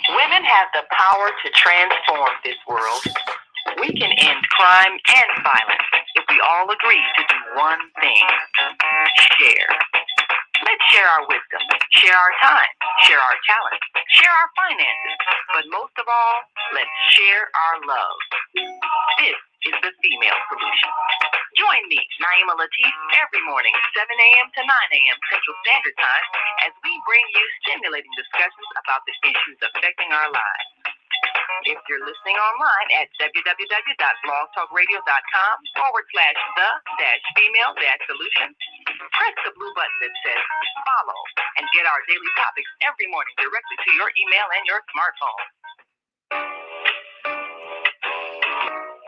Women have the power to transform this world. We can end crime and violence if we all agree to do one thing: share. Let's share our wisdom, share our time, share our talent, share our finances, but most of all, let's share our love. This is the Female Solution. Join me, Naima Latif, every morning, 7 a.m. to 9 a.m. Central Standard Time, as we bring you stimulating discussions about the issues affecting our lives. If you're listening online at www.blogtalkradio.com/the-female-solution, press the blue button that says follow and get our daily topics every morning directly to your email and your smartphone.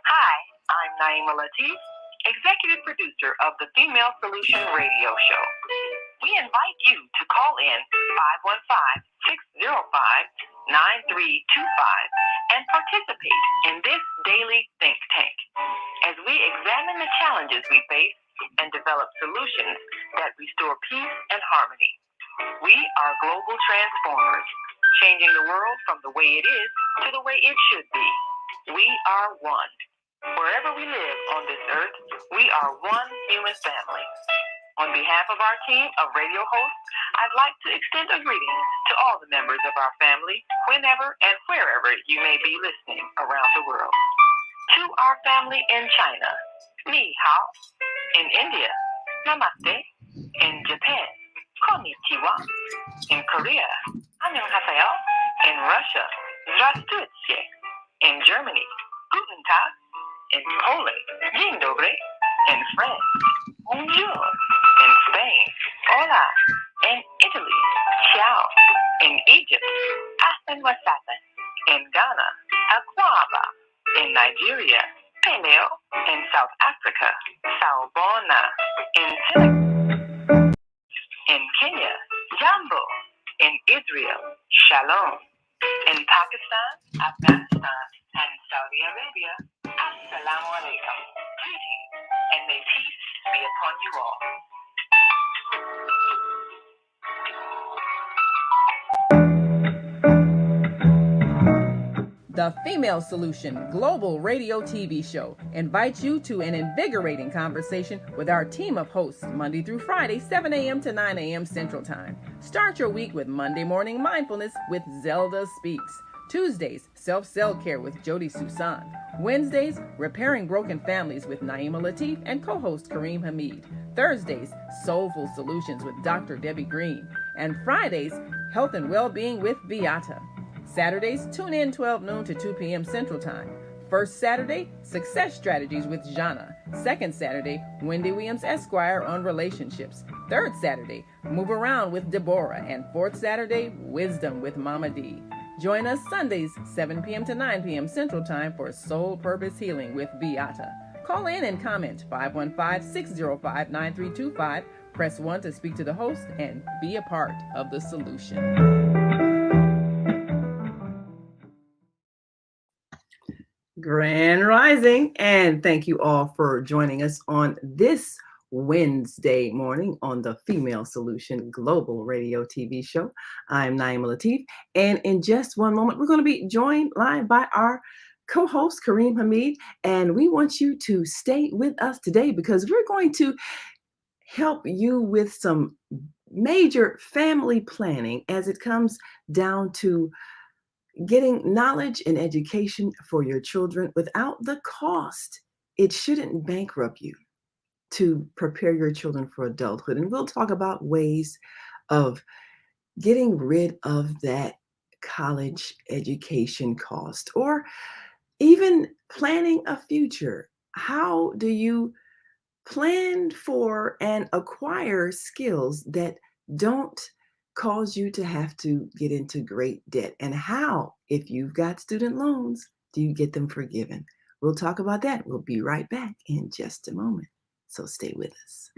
Hi, I'm Naima Latif, executive producer of the Female Solution radio show. We invite you to call in 515-605-9325 and participate in this daily think tank as we examine the challenges we face and develop solutions that restore peace and harmony. We are global transformers, changing the world from the way it is to the way it should be. We are one. Wherever we live on this earth, we are one human family. On behalf of our team of radio hosts, I'd like to extend a greeting to all the members of our family, whenever and wherever you may be listening around the world. To our family in China, ni hao. In India, namaste. In Japan, konnichiwa. In Korea, annyeonghaseyo. In Russia, здравствуйте. In Germany, guten Tag. In Poland, dzień dobry. In France, bonjour. In Spain, hola. In Italy, ciao. In Egypt, ahlan wa sahlan. In Ghana, akwaba. In Nigeria, peleo. In South Africa, sawubona. In Senegal, in Kenya, jambo. In Israel, shalom. In Pakistan, Afghanistan, and Saudi Arabia, assalamu alaikum. Greetings, and may peace be upon you all. The Female Solution Global Radio TV Show invites you to an invigorating conversation with our team of hosts Monday through Friday, 7 a.m. to 9 a.m. Central Time. Start your week with Monday Morning Mindfulness with Zelda Speaks. Tuesdays, Self-Cell Care with Jody Susan. Wednesdays, Repairing Broken Families with Naima Latif and co-host Kareem Hamid. Thursdays, Soulful Solutions with Dr. Debbie Green. And Fridays, Health and Wellbeing with Beata. Saturdays, tune in 12 noon to 2 p.m. Central Time. First Saturday, Success Strategies with Jana. Second Saturday, Wendy Williams Esquire on relationships. Third Saturday, Move Around with Deborah. And fourth Saturday, Wisdom with Mama D. Join us Sundays, 7 p.m. to 9 p.m. Central Time for Soul Purpose Healing with Beata. Call in and comment 515-605-9325. Press 1 to speak to the host and be a part of the solution. Grand Rising, and thank you all for joining us on this Wednesday morning on the Female Solution Global Radio TV Show. I'm Naima Latif, and in just one moment, we're going to be joined live by our co-host, Kareem Hamid, and we want you to stay with us today because we're going to help you with some major family planning as it comes down to getting knowledge and education for your children without the cost. It shouldn't bankrupt you to prepare your children for adulthood. And we'll talk about ways of getting rid of that college education cost or even planning a future. How do you plan for and acquire skills that don't cause you to have to get into great debt? And how, if you've got student loans, do you get them forgiven? We'll talk about that. We'll be right back in just a moment. So stay with us.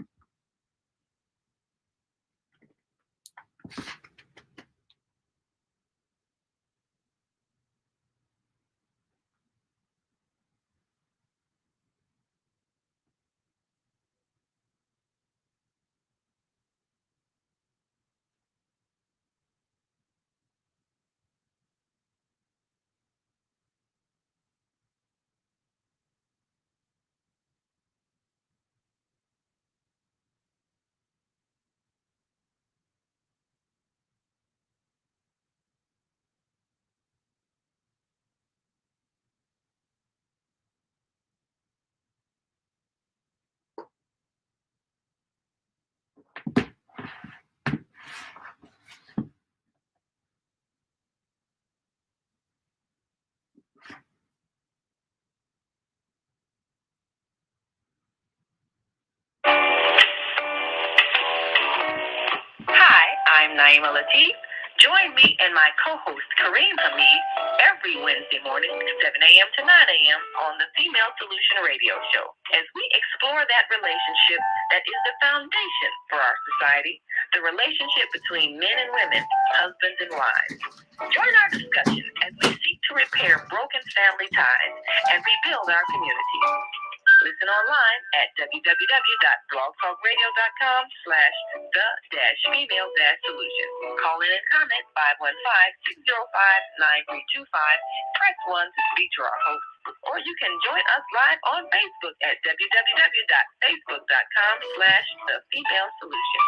I'm Naima Latif. Join me and my co-host Kareem Hamid every Wednesday morning, 7 a.m. to 9 a.m. on the Female Solution Radio Show as we explore that relationship that is the foundation for our society, the relationship between men and women, husbands and wives. Join our discussion as we seek to repair broken family ties and rebuild our communities. Listen online at www.blogtalkradio.com/the-female-solution. Call in and comment 515-605-9325. Press 1 to speak to our host. Or you can join us live on Facebook at www.facebook.com/the-female-solution.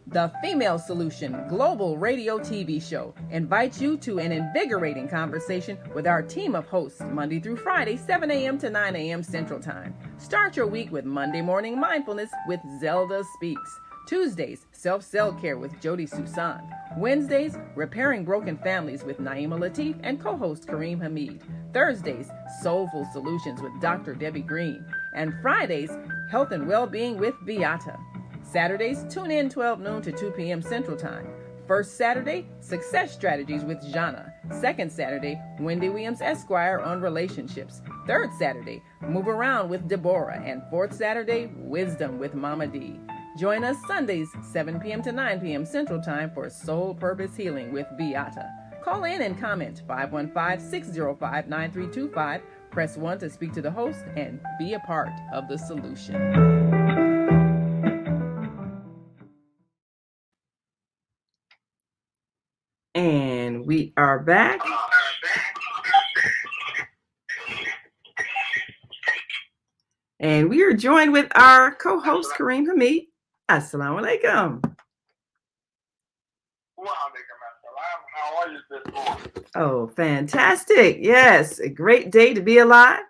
The Female Solution Global Radio TV Show invites you to an invigorating conversation with our team of hosts Monday through Friday, 7 a.m. to 9 a.m. Central Time. Start your week with Monday Morning Mindfulness with Zelda Speaks. Tuesdays, Self-Cell Care with Jody Susan. Wednesdays, Repairing Broken Families with Naima Latif and co-host Kareem Hamid. Thursdays, Soulful Solutions with Dr. Debbie Green. And Fridays, Health and Wellbeing with Beata. Saturdays, tune in 12 noon to 2 p.m. Central Time. First Saturday, Success Strategies with Jana. Second Saturday, Wendy Williams Esquire on relationships. Third Saturday, Move Around with Deborah. And fourth Saturday, Wisdom with Mama D. Join us Sundays, 7 p.m. to 9 p.m. Central Time for Soul Purpose Healing with Beata. Call in and comment 515-605-9325. Press 1 to speak to the host and be a part of the solution. And we are back. And we are joined with our co-host, Kareem Hamid. Assalamu alaikum. How are you this morning? Oh, fantastic. Yes, a great day to be alive.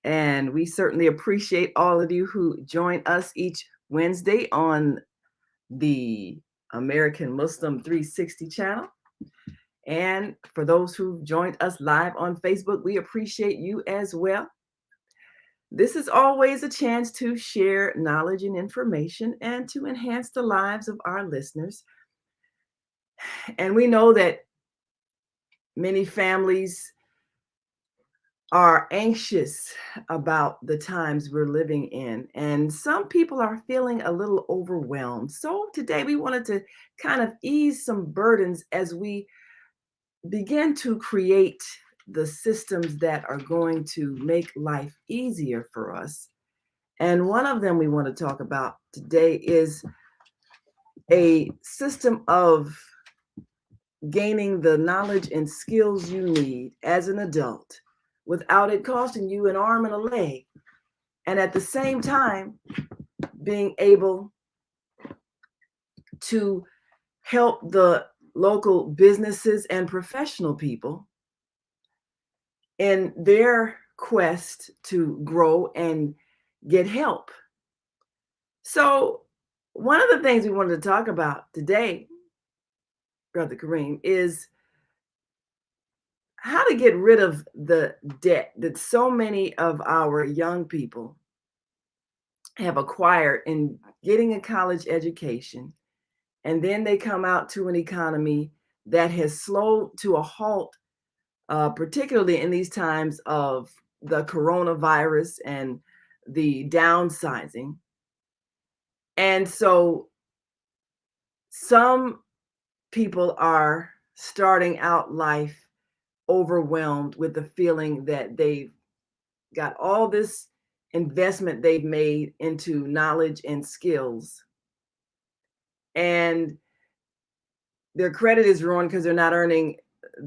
And we certainly appreciate all of you who join us each Wednesday on the American Muslim 360 channel. And for those who joined us live on Facebook, we appreciate you as well. This is always a chance to share knowledge and information and to enhance the lives of our listeners. And we know that many families are anxious about the times we're living in, and some people are feeling a little overwhelmed. So today we wanted to kind of ease some burdens as we begin to create the systems that are going to make life easier for us. And one of them we want to talk about today is a system of gaining the knowledge and skills you need as an adult without it costing you an arm and a leg. And at the same time, being able to help the local businesses and professional people in their quest to grow and get help. So one of the things we wanted to talk about today, Brother Kareem, is how to get rid of the debt that so many of our young people have acquired in getting a college education. And then they come out to an economy that has slowed to a halt, particularly in these times of the coronavirus and the downsizing. And so some people are starting out life overwhelmed with the feeling that they've got all this investment they've made into knowledge and skills, and their credit is ruined because they're not earning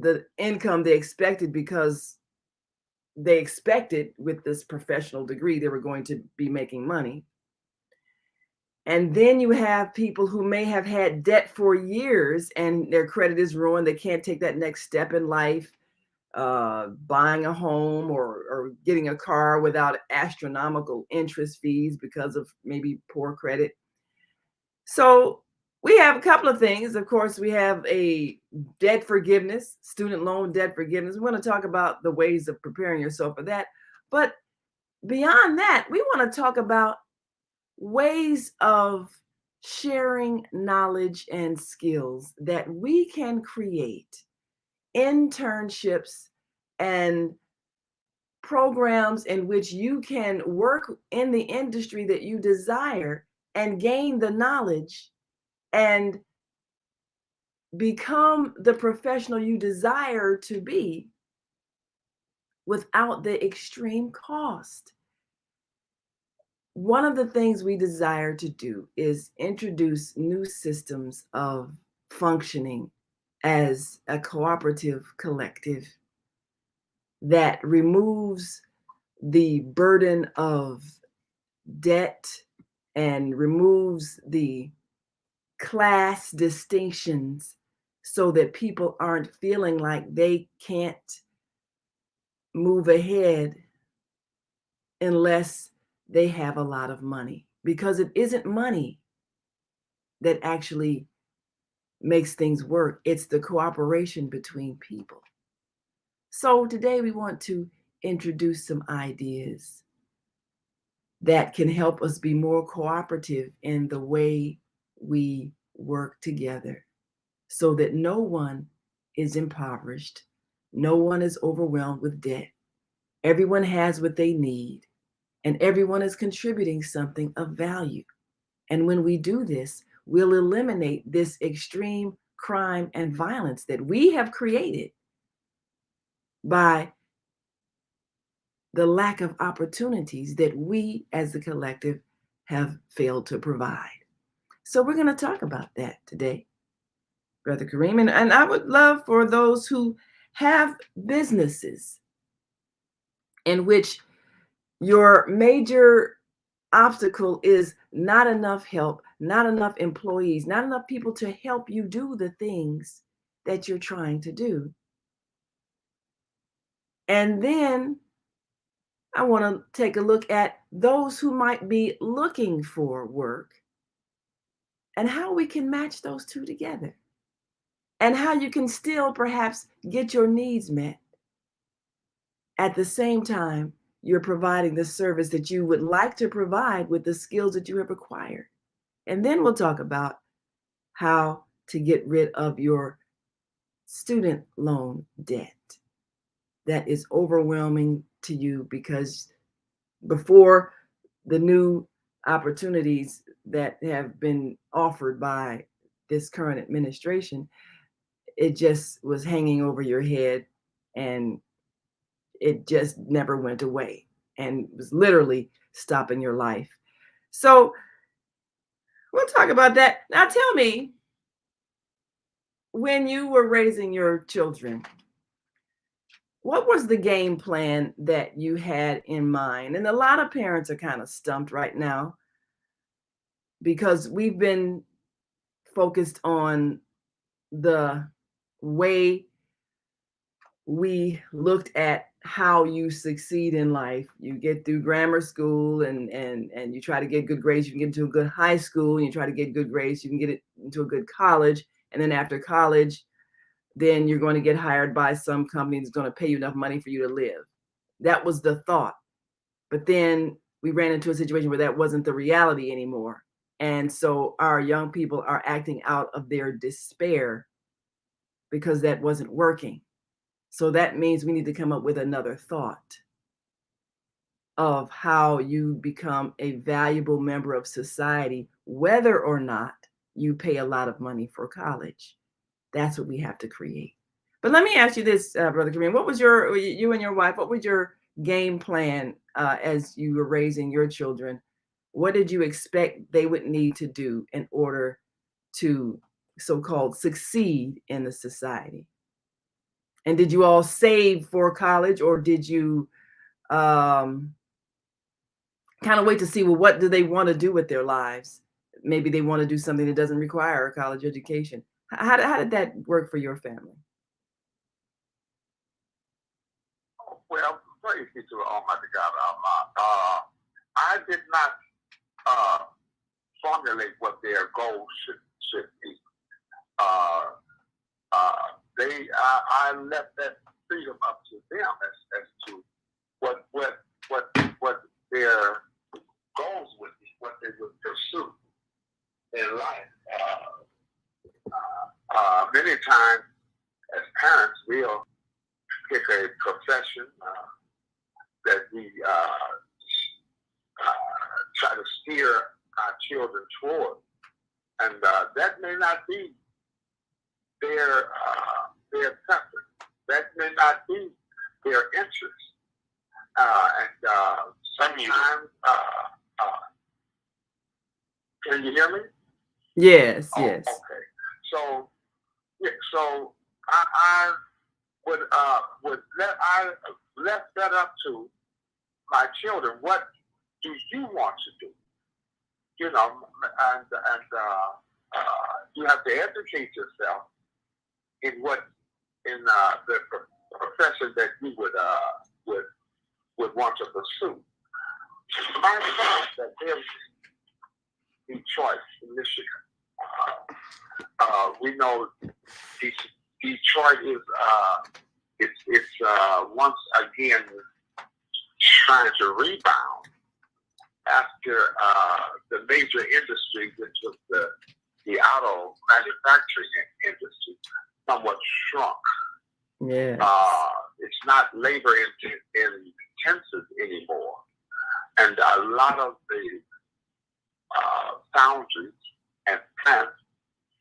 the income they expected, because they expected with this professional degree they were going to be making money. And then you have people who may have had debt for years and their credit is ruined. They can't take that next step in life. buying a home or getting a car without astronomical interest fees because of maybe poor credit. So we have a couple of things. Of course, we have a debt forgiveness, student loan debt forgiveness. We want to talk about the ways of preparing yourself for that. But beyond that, we want to talk about ways of sharing knowledge and skills that we can create internships and programs in which you can work in the industry that you desire and gain the knowledge and become the professional you desire to be without the extreme cost. One of the things we desire to do is introduce new systems of functioning as a cooperative collective that removes the burden of debt and removes the class distinctions so that people aren't feeling like they can't move ahead unless they have a lot of money, because it isn't money that actually makes things work. It's the cooperation between people. So today we want to introduce some ideas that can help us be more cooperative in the way we work together so that no one is impoverished, no one is overwhelmed with debt. Everyone has what they need, and everyone is contributing something of value. And when we do this, we'll eliminate this extreme crime and violence that we have created by the lack of opportunities that we as the collective have failed to provide. So we're going to talk about that today, Brother Kareem. And I would love for those who have businesses in which your major obstacle is not enough help, not enough employees, not enough people to help you do the things that you're trying to do. And then I want to take a look at those who might be looking for work and how we can match those two together and how you can still perhaps get your needs met at the same time you're providing the service that you would like to provide with the skills that you have acquired. And then we'll talk about how to get rid of your student loan debt that is overwhelming to you, because before the new opportunities that have been offered by this current administration, it just was hanging over your head and it just never went away and was literally stopping your life. So we'll talk about that. Now tell me, when you were raising your children, what was the game plan that you had in mind? And a lot of parents are kind of stumped right now because we've been focused on the way we looked at how you succeed in life. You get through grammar school and you try to get good grades, you can get into a good high school, and you try to get good grades, you can get it into a good college. And then after college, then you're going to get hired by some company that's going to pay you enough money for you to live. That was the thought. But then we ran into a situation where that wasn't the reality anymore. And so our young people are acting out of their despair because that wasn't working. So that means we need to come up with another thought of how you become a valuable member of society, whether or not you pay a lot of money for college. That's what we have to create. But let me ask you this, Brother Kareem, what was you and your wife, what was your game plan as you were raising your children? What did you expect they would need to do in order to so-called succeed in the society? And did you all save for college, or did you kind of wait to see, well, what do they want to do with their lives? Maybe they want to do something that doesn't require a college education. How did that work for your family? Well, praise be to the Almighty God, Allah. I did not formulate what their goals should be. I left that freedom up to them as to what their goals would be, what they would pursue in life. Many times, as parents, we'll pick a profession that we try to steer our children toward, and that may not be their preference. That may not be their interest, and sometimes. Can you hear me? Yes, oh, yes. Okay. So I would left that up to my children. What do you want to do? You know, and you have to educate yourself in the profession that you would want to pursue. My son that lives in Detroit, Michigan. We know Detroit is once again trying to rebound after the major industry, which was the auto manufacturing industry, somewhat shrunk. Yeah. It's not labor intensive anymore, and a lot of the foundries and plants,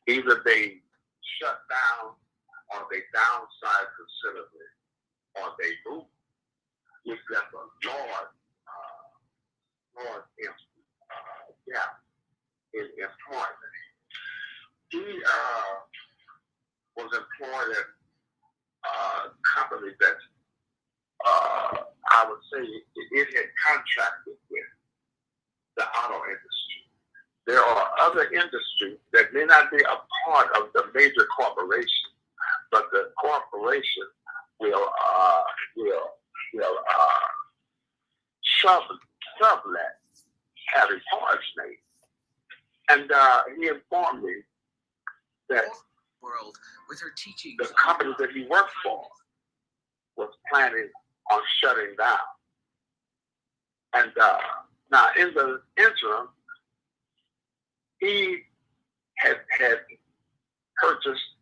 either they shut down or they downsize considerably or they move. We've got a large gap in employment. He was employed at a company that I would say it had contracted with the auto industry. There are other industries that may not be a part of the major corporation, but the corporation will sublet having parts made. And he informed me that the company that he worked for was planning on shutting down. And now in the interim, he had purchased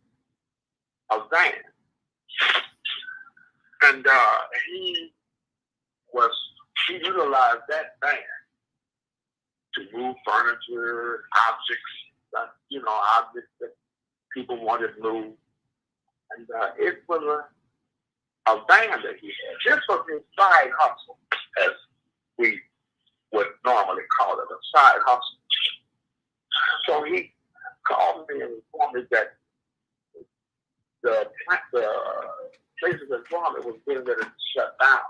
a van, and he utilized that van to move furniture, objects that people wanted moved, and it was a van that he had. This was his side hustle, as we would normally call it, a side hustle. So he called me and informed me that the place of employment was getting ready to shut down.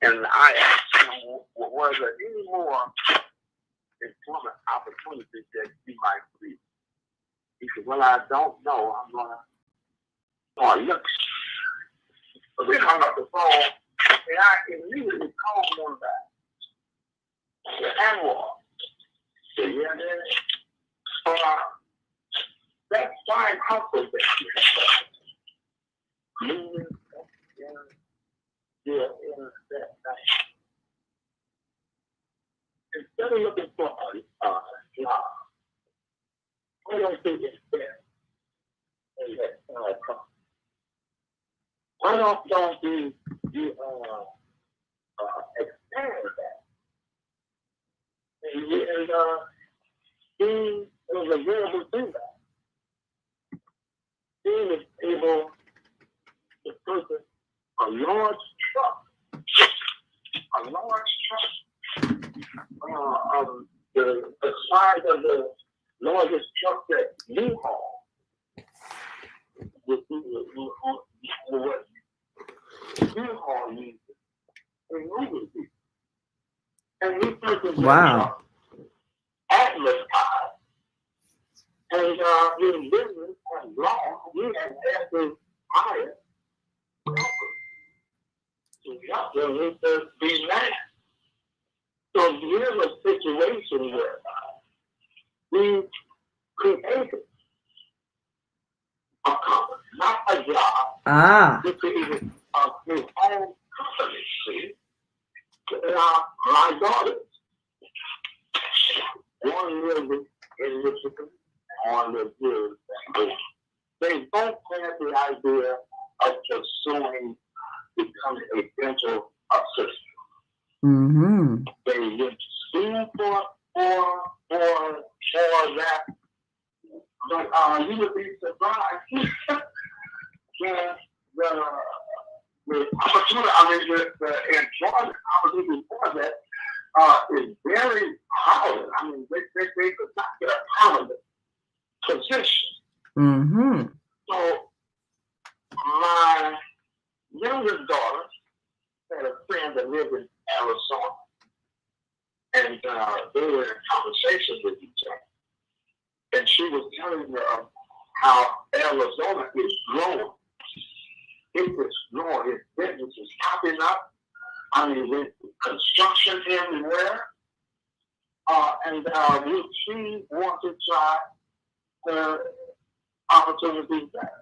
And I asked him, was there any more employment opportunities that he might see? He said, well, I don't know. I'm going to look. So we hung up the phone, and I immediately called him back. The Anwar. So, yeah, that side hustle that instead of looking for a job, I don't think it's fair in that side hustle. Why don't you expand that? And he was available to do that. He was able to purchase a large truck of the size of the largest truck that U-Haul U-Haul uses in moving people. And he purchased Wow. Atlas Card. And his business has grown. He has had to hire brokers to help them with the demand. So here's a situation where we created a company, not a job. We created his own company, see? Now, my daughters, one lives in Michigan, one lives here in St. Louis. They both had the idea of pursuing becoming a dental assistant. Mm-hmm. They went to school for that, but you would be surprised. The opportunity, the employment opportunity for that is very crowded. I mean, they could not get a permanent position. Mm-hmm. So my youngest daughter had a friend that lived in Arizona, and they were in conversation with each other. And she was telling me how Arizona is growing. It is growing. Its business is popping up. I mean, with construction everywhere. And she wants to try the opportunities there.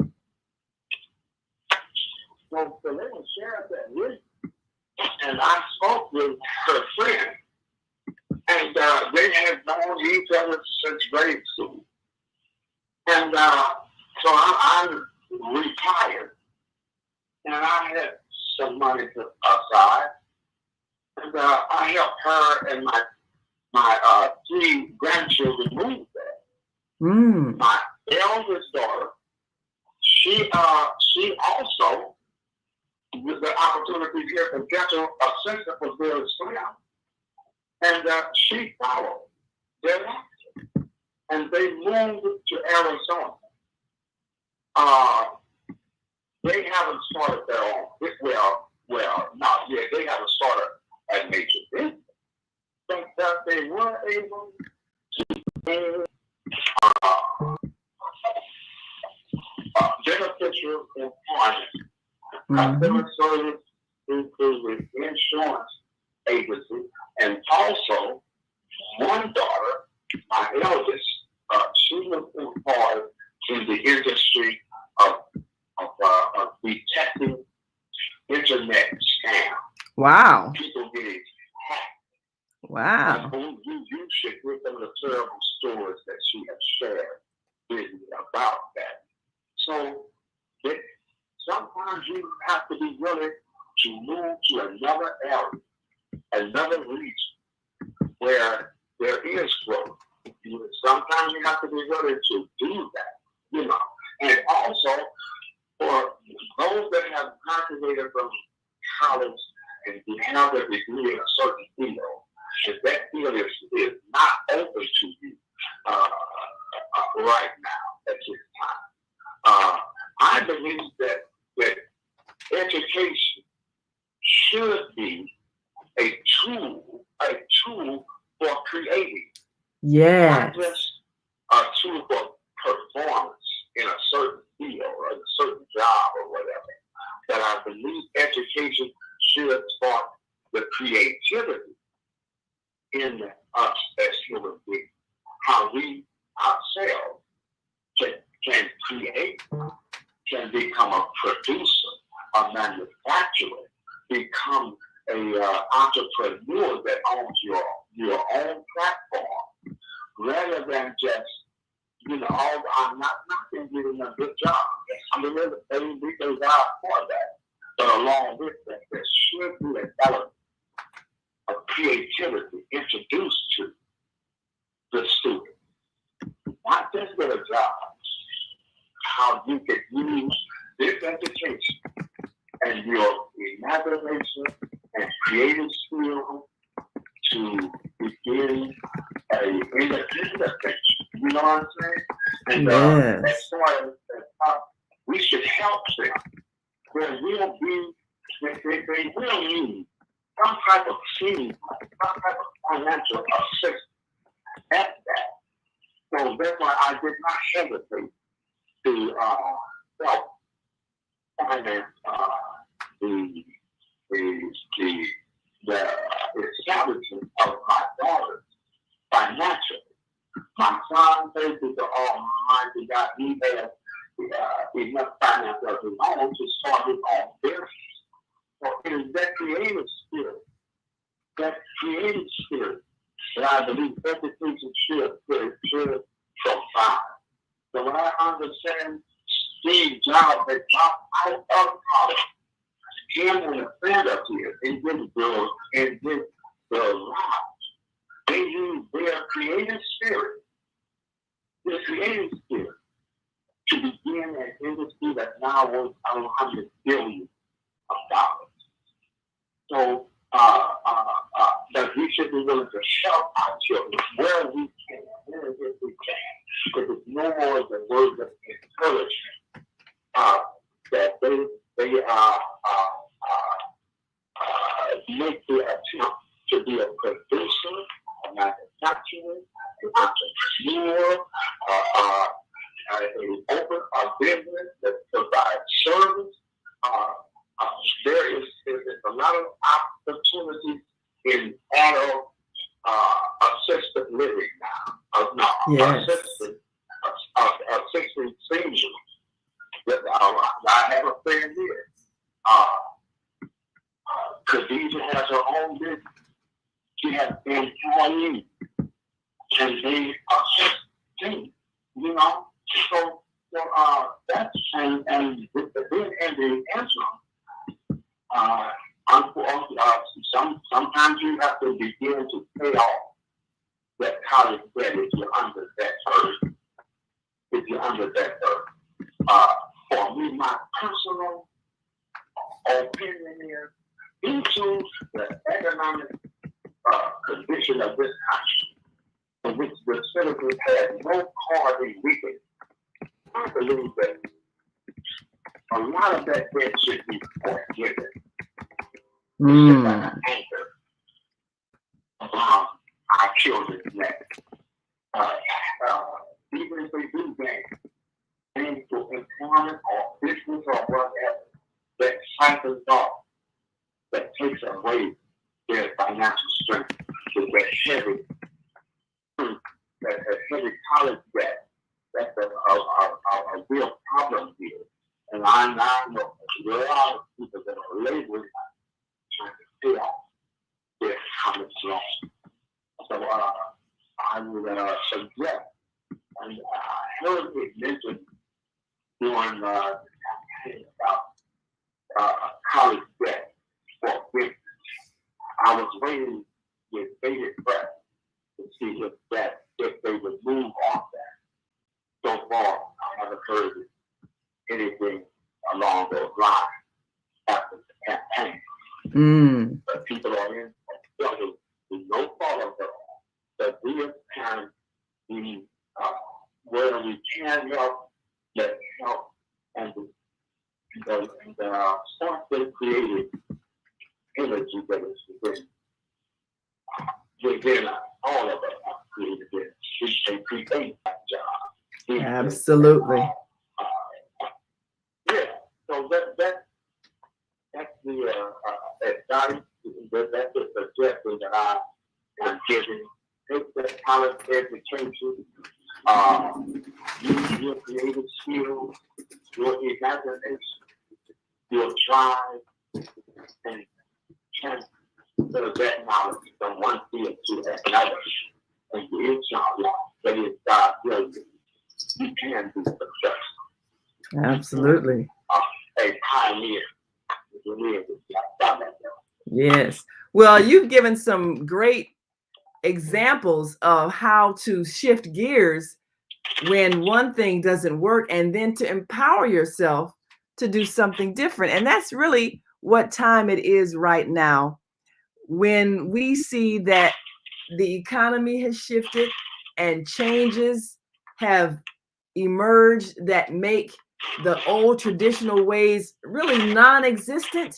So let me share that with you. And I spoke with her friend, and they had known each other since grade school. And so I'm retired, and I had some money to aside, and I helped her and my 3 grandchildren move there. Mm. My eldest daughter, she also, with the opportunity here for dental assistant was very slim, and she followed thereafter, and they moved to Arizona. They haven't started their own. Well, not yet. They haven't started a major business, but that they were able to gain beneficial employment. Customer service included insurance agency, and also one daughter, my eldest, she was employed in the industry of detecting internet scams. Wow. People getting hacked. Wow. You should read some of the terrible stories that she has shared with me about that. So sometimes you have to be willing to move to another area, another region where there is growth. Sometimes you have to be willing to do that, And also, for those that have graduated from college and have a degree in a certain field, if that field is not open to you right now at this time, I believe that education should be a tool for creating. Yeah. Not just a tool for performance in a certain field or a certain job or whatever. But I believe education should spark the creativity in us as human beings. How we ourselves can create, can become a producer, a manufacturer, become a entrepreneur that owns your own platform, rather than just, I'm not knocking getting a good job. I mean, there's a job for that. But along with that, there should be an element of creativity introduced to the student. Not just get a job, how you can use this education and your imagination and creative skill to begin an independent venture. You know what I'm saying? And as far as we should help them. They will need some type of team, some type of financial assistance at that. So that's why I did not hesitate to help finance the establishment of my daughters financially. My son faces the Almighty God. He has enough finance of his own to start his own business. So it is that creative spirit that I believe education should provide. So when I understand Steve Jobs had dropped out of college, him and a friend of his in this world, in this lives, they use their creative spirit to begin an industry that now worth $100 billion. So that we should be willing to help our children where we can, where we can, because it's no more than words of encouragement that they make the attempt to be a producer, a manufacturer, an entrepreneur, open a business that provides service. There is a lot of opportunities in auto assisted living now. Yes. Assisted seniors. I have a friend here. Khadija has her own business. She has employees, and they assist things, you know. So that's and with the interim, sometimes you have to begin to pay off that college debt if you're under that burden. For me, my personal opinion is, due to the economic condition of this country, in which the citizens had no part in weekend, I believe that a lot of that debt should be forgiven. It's like an anchor around our children's neck. Even if they do gain for employment or business or whatever, that cycles off, that takes away their financial strength with that heavy college debt. That's a real problem here. And I know there are a lot of people that are laboring trying to pay off their college loans. So I would suggest, and I heard it mentioned during the campaign about college debt for business. I was waiting with bated breath to see if they would move off that. So far, I haven't heard anything along those lines after the campaign. But people are in trouble with no fault of their own. But we as parents, where we can help, let's help and start the creative energy that is within all of us are creative. We can create that job. Absolutely. Yeah. So that's the advice. That's the suggestion that I am giving. Take that college education, use your creative skills, your imagination, your drive, and transfer that knowledge from one field to another. And inshallah, that is God's will, you can be successful. Absolutely. A pioneer. Yes. Well, you've given some great examples of how to shift gears when one thing doesn't work, and then to empower yourself to do something different. And that's really what time it is right now, when we see that the economy has shifted and changes have emerged that make the old traditional ways really non-existent.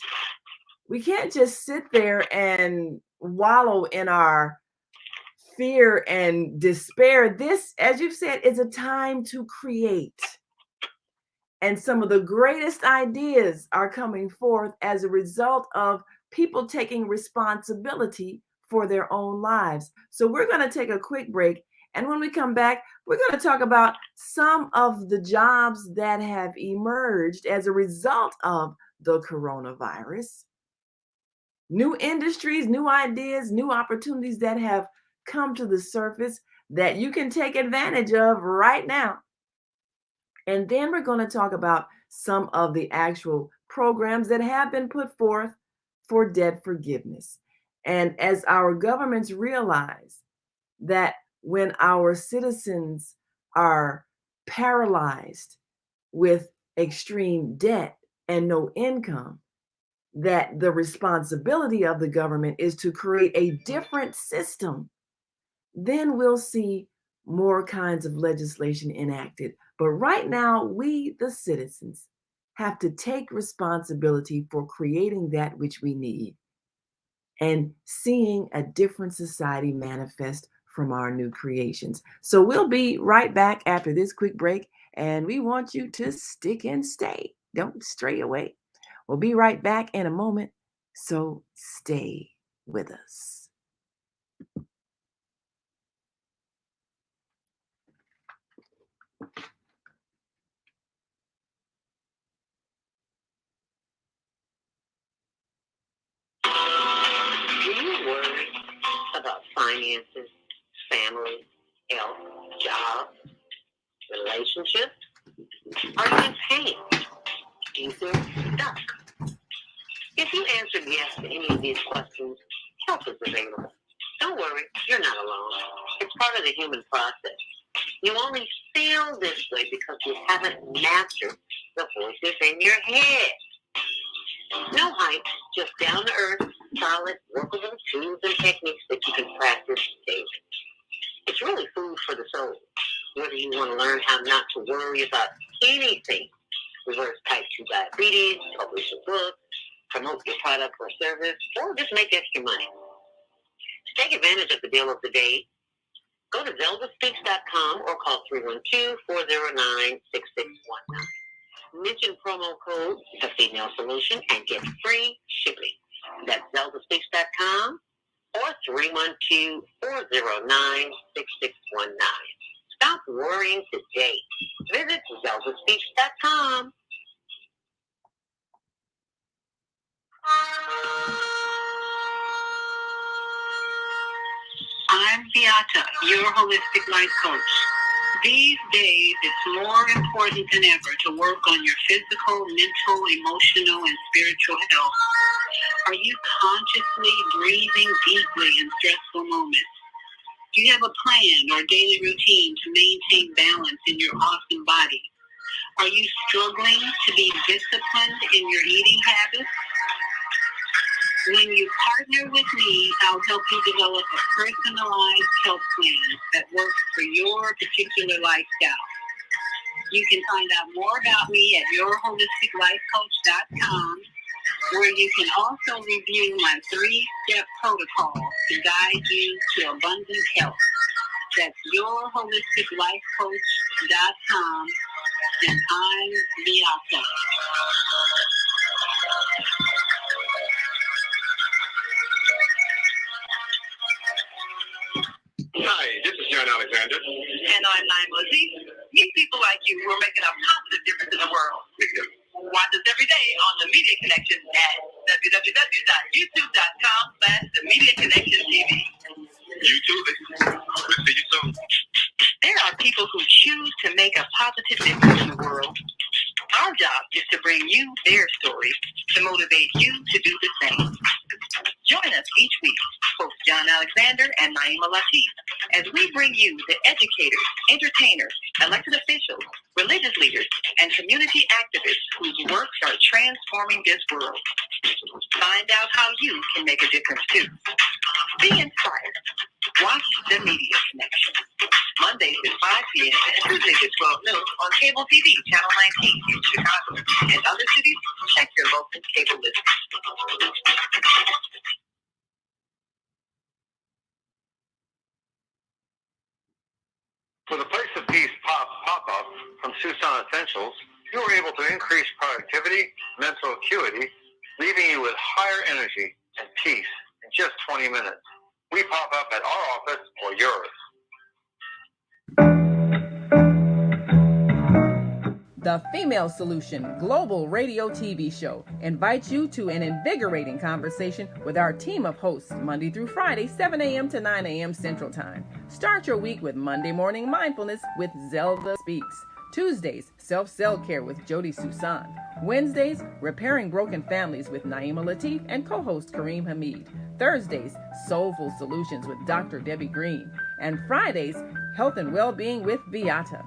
We can't just sit there and wallow in our fear and despair. This, as you've said, is a time to create. And some of the greatest ideas are coming forth as a result of people taking responsibility for their own lives. So we're going to take a quick break. And when we come back, we're going to talk about some of the jobs that have emerged as a result of the coronavirus. New industries, new ideas, new opportunities that have come to the surface that you can take advantage of right now. And then we're going to talk about some of the actual programs that have been put forth for debt forgiveness. And as our governments realize that when our citizens are paralyzed with extreme debt and no income, that the responsibility of the government is to create a different system, then we'll see more kinds of legislation enacted. But right now, we, the citizens, have to take responsibility for creating that which we need and seeing a different society manifest from our new creations. So we'll be right back after this quick break, and we want you to stick and stay. Don't stray away. We'll be right back in a moment, so stay with us. Do you worry about finances, family, health, jobs, relationships? Are you in pain? Do you feel stuck? If you answered yes to any of these questions, help is available. Don't worry, you're not alone. It's part of the human process. You only feel this way because you haven't mastered the voices in your head. No hype, just down to earth, solid, workable tools and techniques that you can practice daily. It's really food for the soul. Whether you want to learn how not to worry about anything, reverse type 2 diabetes, publish a book, promote your product or service, or just make extra money. To take advantage of the deal of the day, go to zeldaspeaks.com or call 312-409-6619. Mention promo code The Female Solution and get free shipping. That's zeldaspeaks.com or 312-409-6619. Stop worrying today. Visit zeldaspeaks.com. I'm Beata, your holistic life coach. These days, it's more important than ever to work on your physical, mental, emotional, and spiritual health. Are you consciously breathing deeply in stressful moments? Do you have a plan or daily routine to maintain balance in your awesome body? Are you struggling to be disciplined in your eating habits? When you partner with me, I'll help you develop a personalized health plan that works for your particular lifestyle. You can find out more about me at yourholisticlifecoach.com, where you can also review my 3-step protocol to guide you to abundant health. That's yourholisticlifecoach.com, and I'm Beata. Hi, this is John Alexander. And I'm Naima Latif. Meet people like you who are making a positive difference in the world. Watch us every day on The Media Connection at www.youtube.com/TheMediaConnectionTV. YouTube. We'll see you soon. There are people who choose to make a positive difference in the world. Our job is to bring you their stories to motivate you to do the same. Join us each week, host John Alexander and Naima Latif, as we bring you the educators, entertainers, elected officials, religious leaders, and community activists whose works are transforming this world. Find out how you can make a difference too. Be inspired. Watch The Media Connection. Mondays at 5 p.m. and Tuesdays at 12 noon on cable TV, Channel 19 in Chicago. And other cities, check your local cable list. For the Place of Peace pop-up from Tucson Essentials, you were able to increase productivity, mental acuity, leaving you with higher energy and peace in just 20 minutes. We pop up at our office or yours. The Female Solution Global Radio TV Show invites you to an invigorating conversation with our team of hosts Monday through Friday, 7 a.m. to 9 a.m. Central Time. Start your week with Monday Morning Mindfulness with Zelda Speaks. Tuesdays, Self-Cell Care with Jody Susan. Wednesdays, Repairing Broken Families with Naima Latif and co-host Kareem Hamid. Thursdays, Soulful Solutions with Dr. Debbie Green. And Fridays, Health and Wellbeing with Beata.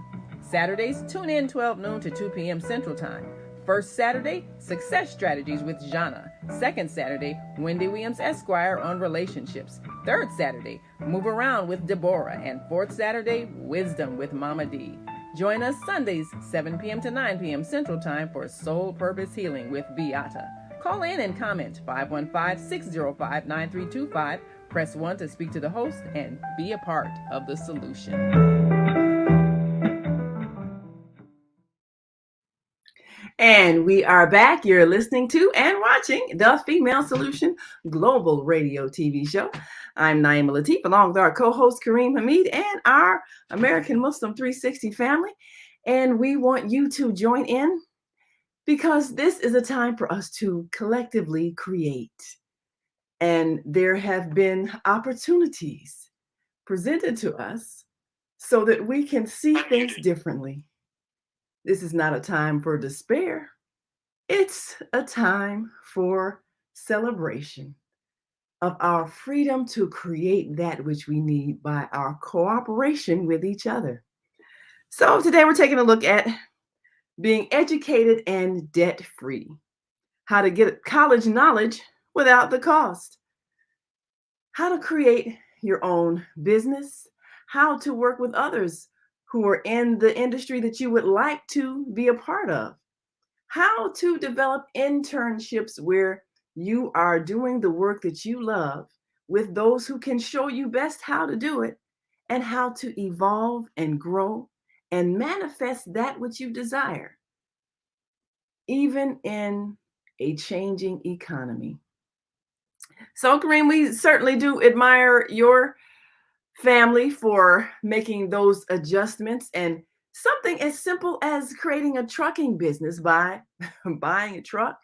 Saturdays, tune in 12 noon to 2 p.m. Central Time. First Saturday, Success Strategies with Jana. Second Saturday, Wendy Williams Esquire on relationships. Third Saturday, Move Around with Deborah. And fourth Saturday, Wisdom with Mama D. Join us Sundays, 7 p.m. to 9 p.m. Central Time for Soul Purpose Healing with Beata. Call in and comment 515-605-9325. Press 1 to speak to the host and be a part of the solution. And we are back. You're listening to and watching the Female Solution Global Radio TV show. I'm Naima Latif, along with our co-host Kareem Hamid and our American Muslim 360 family. And we want you to join in because this is a time for us to collectively create. And there have been opportunities presented to us so that we can see things differently. This is not a time for despair. It's a time for celebration of our freedom to create that which we need by our cooperation with each other. So today we're taking a look at being educated and debt-free, how to get college knowledge without the cost, how to create your own business, how to work with others who are in the industry that you would like to be a part of, how to develop internships where you are doing the work that you love with those who can show you best how to do it, and how to evolve and grow and manifest that which you desire, even in a changing economy. So, Kareem, we certainly do admire your family for making those adjustments, and something as simple as creating a trucking business by buying a truck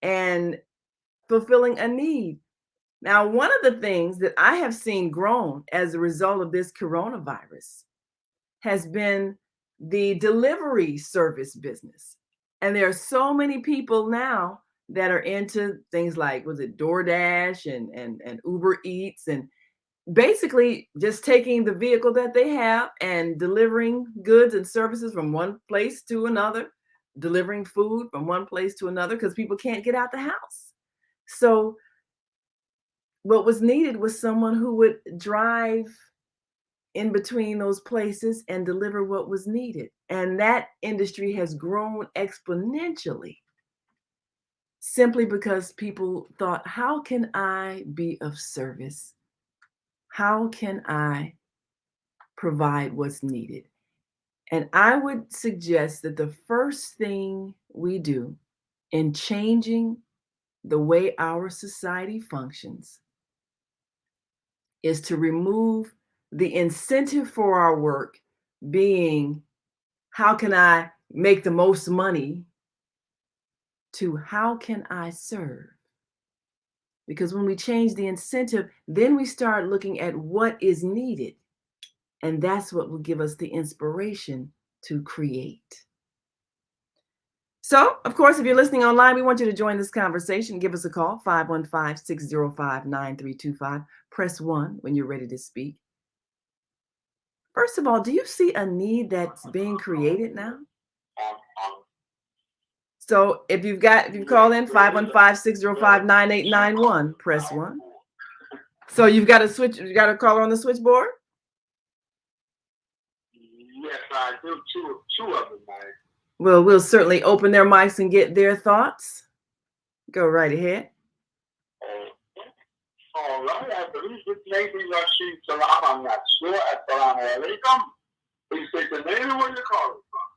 and fulfilling a need. Now, one of the things that I have seen grown as a result of this coronavirus has been the delivery service business. And there are so many people now that are into things like, was it DoorDash and Uber Eats, and basically just taking the vehicle that they have and delivering goods and services from one place to another, delivering food from one place to another because people can't get out the house. So what was needed was someone who would drive in between those places and deliver what was needed. And that industry has grown exponentially simply because people thought, how can I be of service? How can I provide what's needed? And I would suggest that the first thing we do in changing the way our society functions is to remove the incentive for our work being, how can I make the most money, to how can I serve? Because when we change the incentive, then we start looking at what is needed. And that's what will give us the inspiration to create. So, of course, if you're listening online, we want you to join this conversation. Give us a call, 515-605-9325. Press 1 when you're ready to speak. First of all, do you see a need that's being created now? So if you call in 515-605-9891, press 1. So you got a caller on the switchboard? Yes, I do. Two of them, man. Well, we'll certainly open their mics and get their thoughts. Go right ahead. All right, I believe this may be Rashid Salam. I'm not sure. Assalamu alaikum. Please state the name and where you're calling from.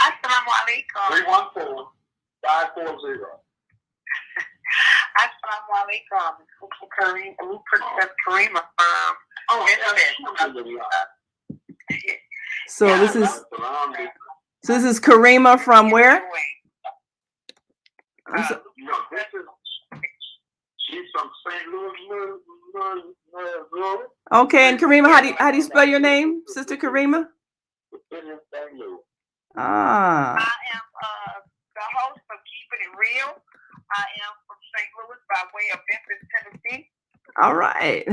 Assalamu alaikum. 314-540. Assalamu alaikum. Princess Karima So this is Karima from where? She's from St. Louis, Missouri. Okay, and Karima, how do you spell your name, Sister Karima? Ah. I am the host of Keeping It Real. I am from St. Louis by way of Memphis, Tennessee. All right.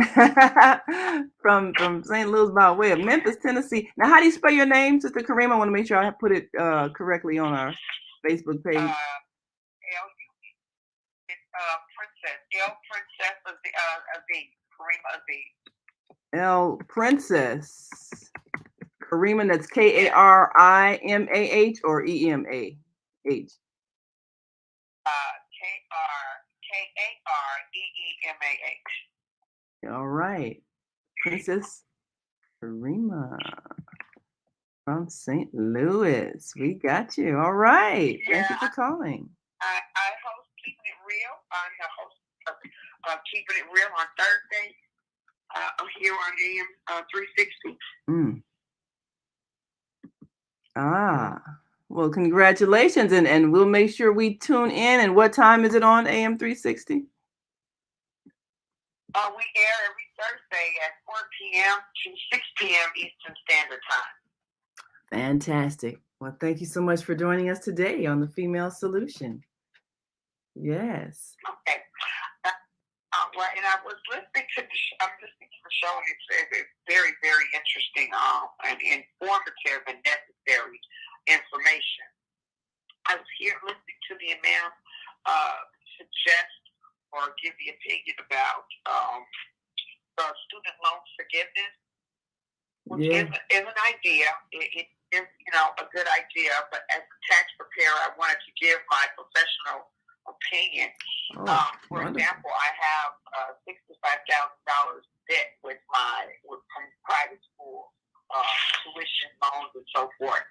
from St. Louis by way of Memphis, Tennessee. Now, how do you spell your name, Sister Karima? I want to make sure I put it correctly on our Facebook page. Princess Aziz. Karima Aziz. L Princess. Karima, that's Karimah or EMAH? Kareemah. All right. Princess Karima from St. Louis. We got you. All right. Thank you for calling. I host Keeping It Real. I'm the host of Keeping It Real on Thursday. I'm here on AM 360. Well, congratulations, and we'll make sure we tune in. And what time is it on AM 360? We air every Thursday at 4 p.m. to 6 p.m. Eastern Standard Time. Fantastic. Well, thank you so much for joining us today on the Female Solution. Yes. Okay. And I was listening to the show, and it's very, very interesting and informative and necessary information. I was here listening to the man suggest or give the opinion about student loan forgiveness, which is an idea. It is, a good idea, but as a tax preparer, I wanted to give my professional opinion. For example, I have $65,000 debt with from private school, tuition loans and so forth.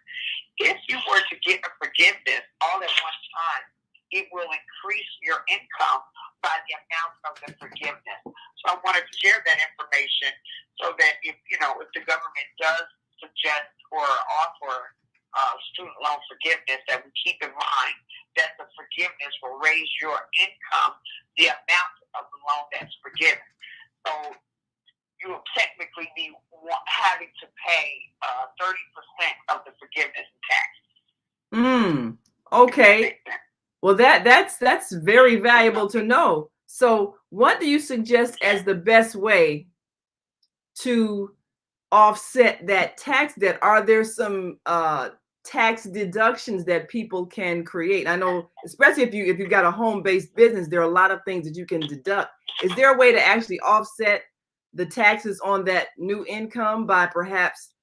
If you were to get a forgiveness all at one time, it will increase your income by the amount of the forgiveness. So I wanted to share that information so that if the government does suggest or offer student loan forgiveness, that we keep in mind that the forgiveness will raise your income, the amount of the loan that's forgiven. So you will technically be having to pay 30% of the forgiveness in tax. Okay. Well, that's very valuable to know. So what do you suggest as the best way to offset that tax debt? Are there some tax deductions that people can create? I know, especially if you got a home-based business, there are a lot of things that you can deduct. Is there a way to actually offset the taxes on that new income by perhaps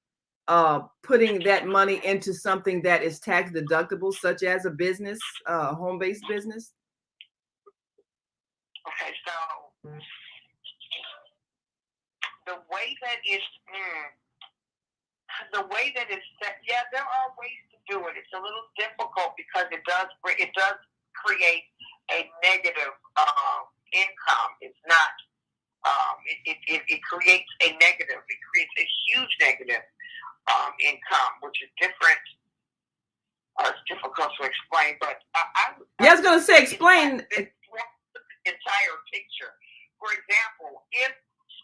putting that money into something that is tax deductible, such as a business, home-based business? Okay, so the way that it's set, there are ways to do it. It's a little difficult because it does create a negative income. It's not. It creates a negative. It creates a huge negative income, which is different. It's difficult to explain, but I was going to say, explain the entire picture. For example, if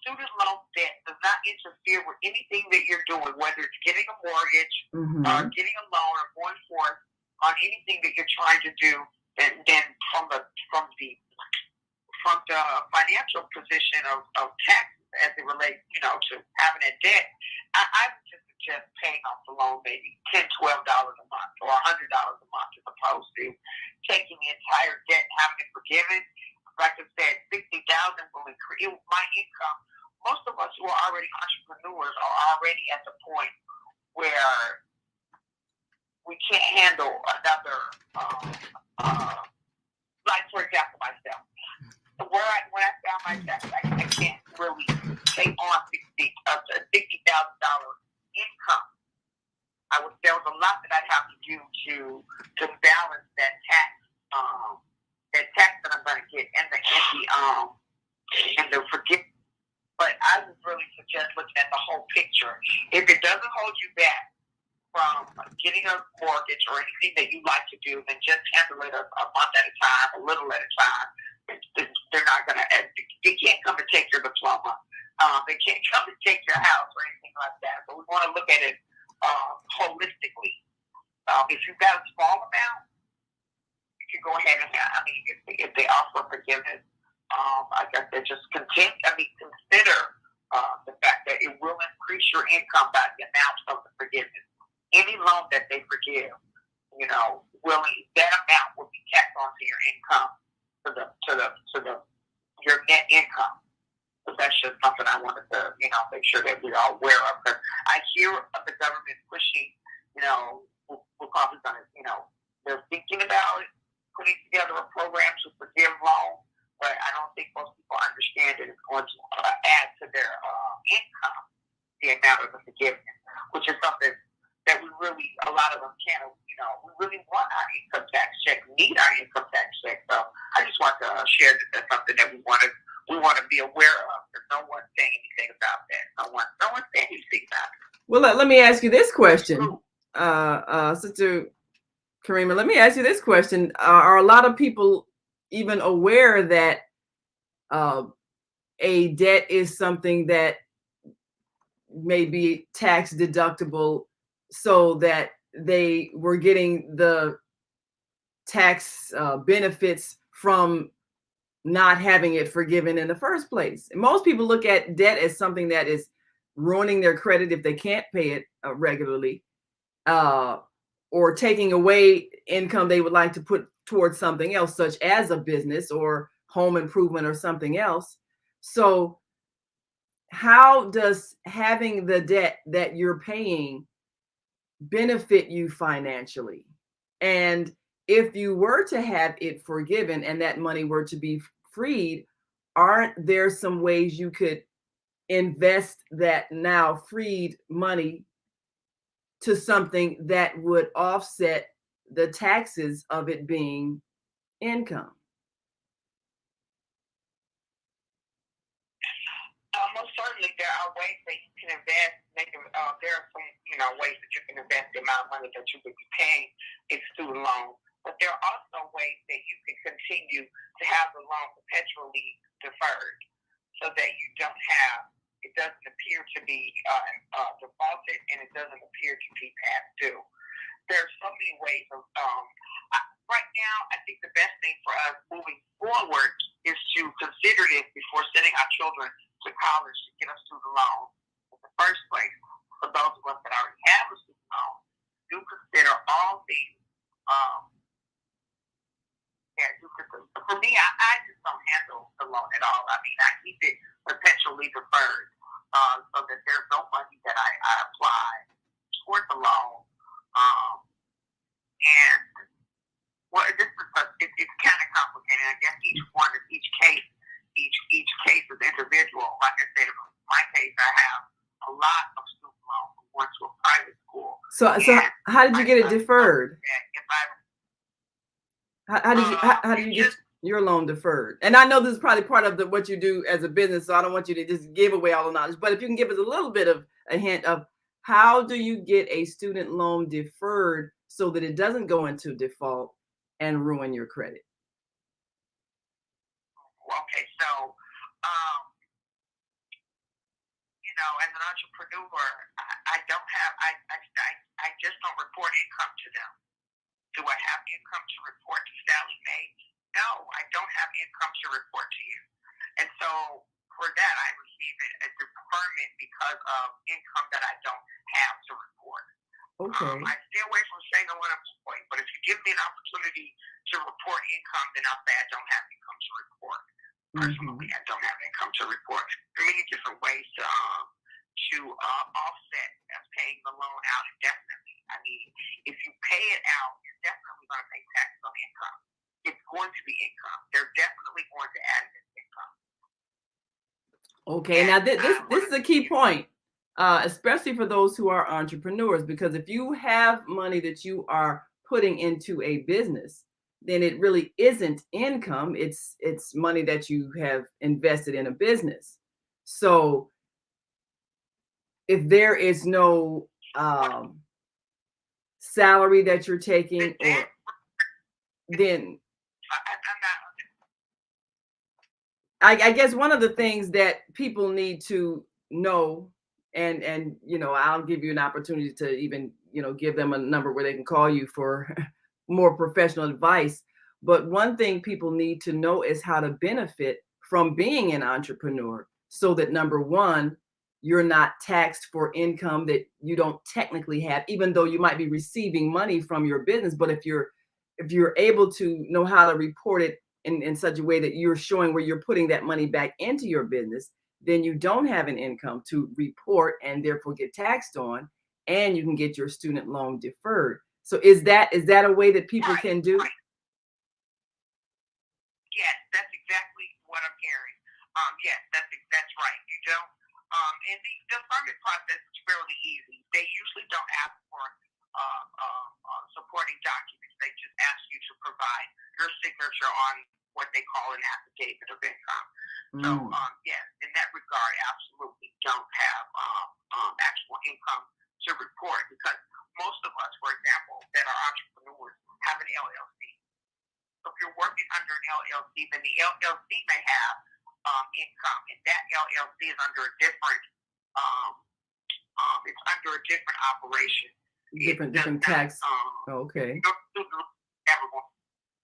student loan debt does not interfere with anything that you're doing, whether it's getting a mortgage, or getting a loan, or going forth on anything that you're trying to do, then from the financial position of taxes as it relates, to having a debt, I would just suggest paying off the loan maybe $10, $12 a month or $100 a month, as opposed to taking the entire debt and having it forgiven. Like I said, $60,000 will increase my income. Most of us who are already entrepreneurs are already at the point where we can't handle another, like for example, myself. When I found myself, I can't really take on $60,000 income. There was a lot that I'd have to do to balance that tax that I'm going to get, and the and the forgiveness. But I would really suggest looking at the whole picture. If it doesn't hold you back from getting a mortgage or anything that you like to do, then just handle it a month at a time, a little at a time. They're not going to, they can't come and take your diploma. They can't come and take your house or anything like that. So we want to look at it holistically. If you've got a small amount, you can go ahead and, if they offer forgiveness, I guess they just consider the fact that it will increase your income by the amount of the forgiveness. Any loan that they forgive, that amount will be tacked onto your income, to your net income. So that's just something I wanted to, make sure that we are aware of. Because I hear of the government pushing, we're probably going to, they're thinking about it, putting together a program to forgive loans, but I don't think most people understand that it's going to add to their income, the amount of the forgiveness, which is something that we really, a lot of them can't, we really want our income tax check, need our income tax check. So I just want to share that that's something that we want to be aware of. There's no one saying anything about that. No one saying anything about it. Well, let me ask you this question, Sister Karima. Let me ask you this question: are a lot of people even aware that a debt is something that may be tax deductible, so that they were getting the tax benefits from not having it forgiven in the first place? And most people look at debt as something that is ruining their credit if they can't pay it regularly, or taking away income they would like to put towards something else, such as a business or home improvement or something else. So how does having the debt that you're paying benefit you financially? And if you were to have it forgiven and that money were to be freed, aren't there some ways you could invest that now freed money to something that would offset the taxes of it being income? Most certainly, there are ways that you can invest. There are some, ways that you can invest the amount of money that you would be paying in student loans. But there are also ways that you can continue to have the loan perpetually deferred, so that you don't have, it doesn't appear to be defaulted, and it doesn't appear to be past due. There's so many ways of. Right now, I think the best thing for us moving forward is to consider this before sending our children to college to get a student loan in the first place. For those of us that already have a student loan, do consider all things. For me, I just don't handle the loan at all. I keep it perpetually deferred, so that there's no money that I apply towards the loan. And it's kind of complicated. I guess each case is individual. Like I said, in my case, I have a lot of student loans who went to a private school. So how did you get it deferred? How did you get your loan deferred? And I know this is probably part of what you do as a business, so I don't want you to just give away all the knowledge. But if you can give us a little bit of a hint of how do you get a student loan deferred so that it doesn't go into default and ruin your credit? Okay, so as an entrepreneur, I just don't report income to them. Do I have income to report to Sally Mae? No, I don't have income to report to you. And so for that, I receive a deferment because of income that I don't have to report. Okay. I stay away from saying I'm unemployed, but if you give me an opportunity to report income, then I'll say I don't have income to report. Personally, I don't have income to report. There are many different ways to offset paying the loan out indefinitely. I mean, if you pay it out, you're definitely going to pay taxes on income. It's going to be income. They're definitely going to add this income. Okay, now this is a key point, especially for those who are entrepreneurs, because if you have money that you are putting into a business, then it really isn't income. It's money that you have invested in a business. So if there is no salary that you're taking, or then I guess one of the things that people need to know, and I'll give you an opportunity to even give them a number where they can call you for more professional advice. But one thing people need to know is how to benefit from being an entrepreneur, so that number one, you're not taxed for income that you don't technically have, even though you might be receiving money from your business. But if you're able to know how to report it in such a way that you're showing where you're putting that money back into your business, then you don't have an income to report and therefore get taxed on, and you can get your student loan deferred. So is that a way that people can do? Yes, that's exactly what I'm hearing. Yes, that's right. You don't. And the deferment process is fairly easy. They usually don't ask for supporting documents. They just ask you to provide your signature on what they call an affidavit of income. So yes, in that regard, absolutely don't have actual income to report, because most of us, for example, that are entrepreneurs have an LLC. So if you're working under an LLC, then the LLC may have income, and that LLC is under a different it's under a different operation. Different tax. Okay. Your student never going to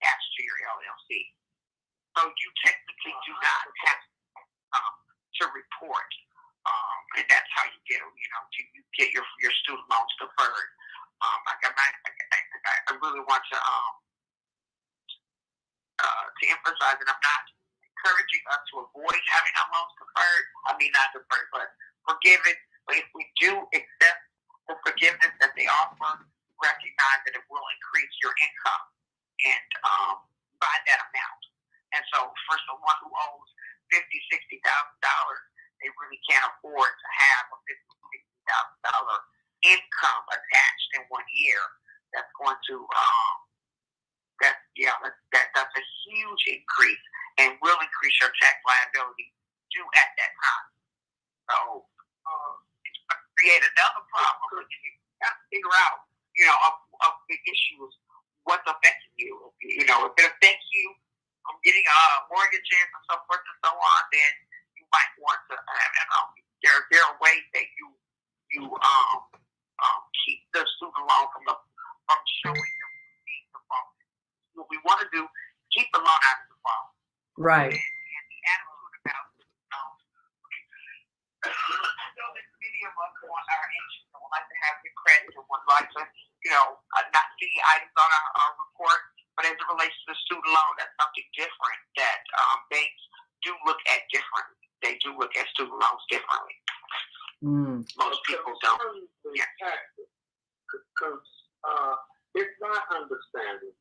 tax to your LLC, so you technically do not have to report, and that's how you get you get your student loans deferred. I really want to emphasize that I'm not encouraging us to avoid having our loans deferred. I mean, not deferred, but forgiven. But if we do accept the forgiveness that they offer, recognize that it will increase your income and by that amount. And so for someone who owes $50,000, $60,000, they really can't afford to have a $50,000, $60,000 income attached in 1 year. That's going to that's a huge increase and will increase your tax liability due at that time. So it's going to create another problem. You got to figure out, of the issues, what's affecting you. If it affects you from getting mortgages and so forth and so on, then you might want to. There are ways that you keep the student loan from showing them being defaulted. What we want to do, keep the loan out of the default. Right. And the attitude about many of us are anxious and would like to have good credit and would like to, not see items on our report. But as it relates to the student loan, that's something different that banks do look at differently. They do look at student loans differently. Most people don't. Yeah. Because it's my understanding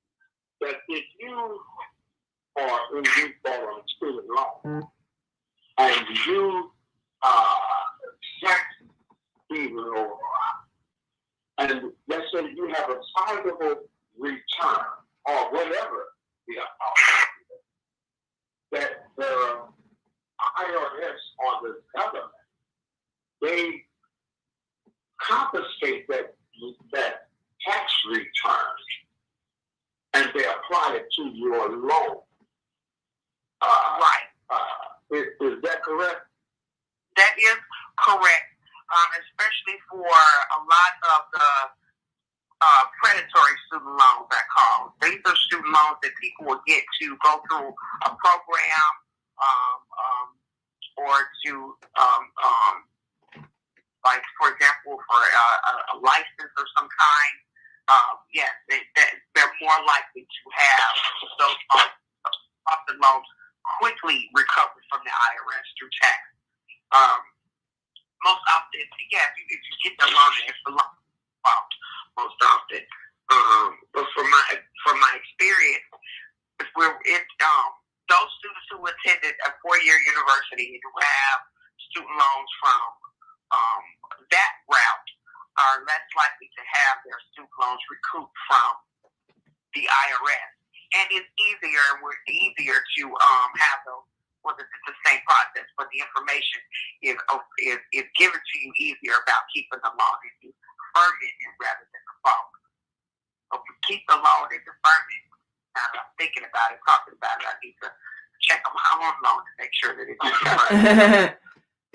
that if you are in default on a student loan and you tax even over, and let's say you have a sizable return or whatever the amount, that the IRS or the government, they confiscate that tax return and they apply it to your loan. Right. Is that correct? That is correct, especially for a lot of the predatory student loans, I call. These are student loans that people will get to go through a program or to, like, for example, for a license of some kind. Yes, they're more likely to have those loans quickly recovered from the IRS through tax. Most often, yeah, if you get the loan, it's the loan fault most often. But from my experience, if we're those students who attended a 4-year university and who have student loans from that route are less likely to have their student loans recouped from the IRS. and it's easier to have those. Well, it's the same process, but the information is given to you easier about keeping the loan if you defer it rather than default. So if you keep the loan and defer it, now that I'm thinking about it, talking about it, I need to check on my own loan to make sure that it's deferred.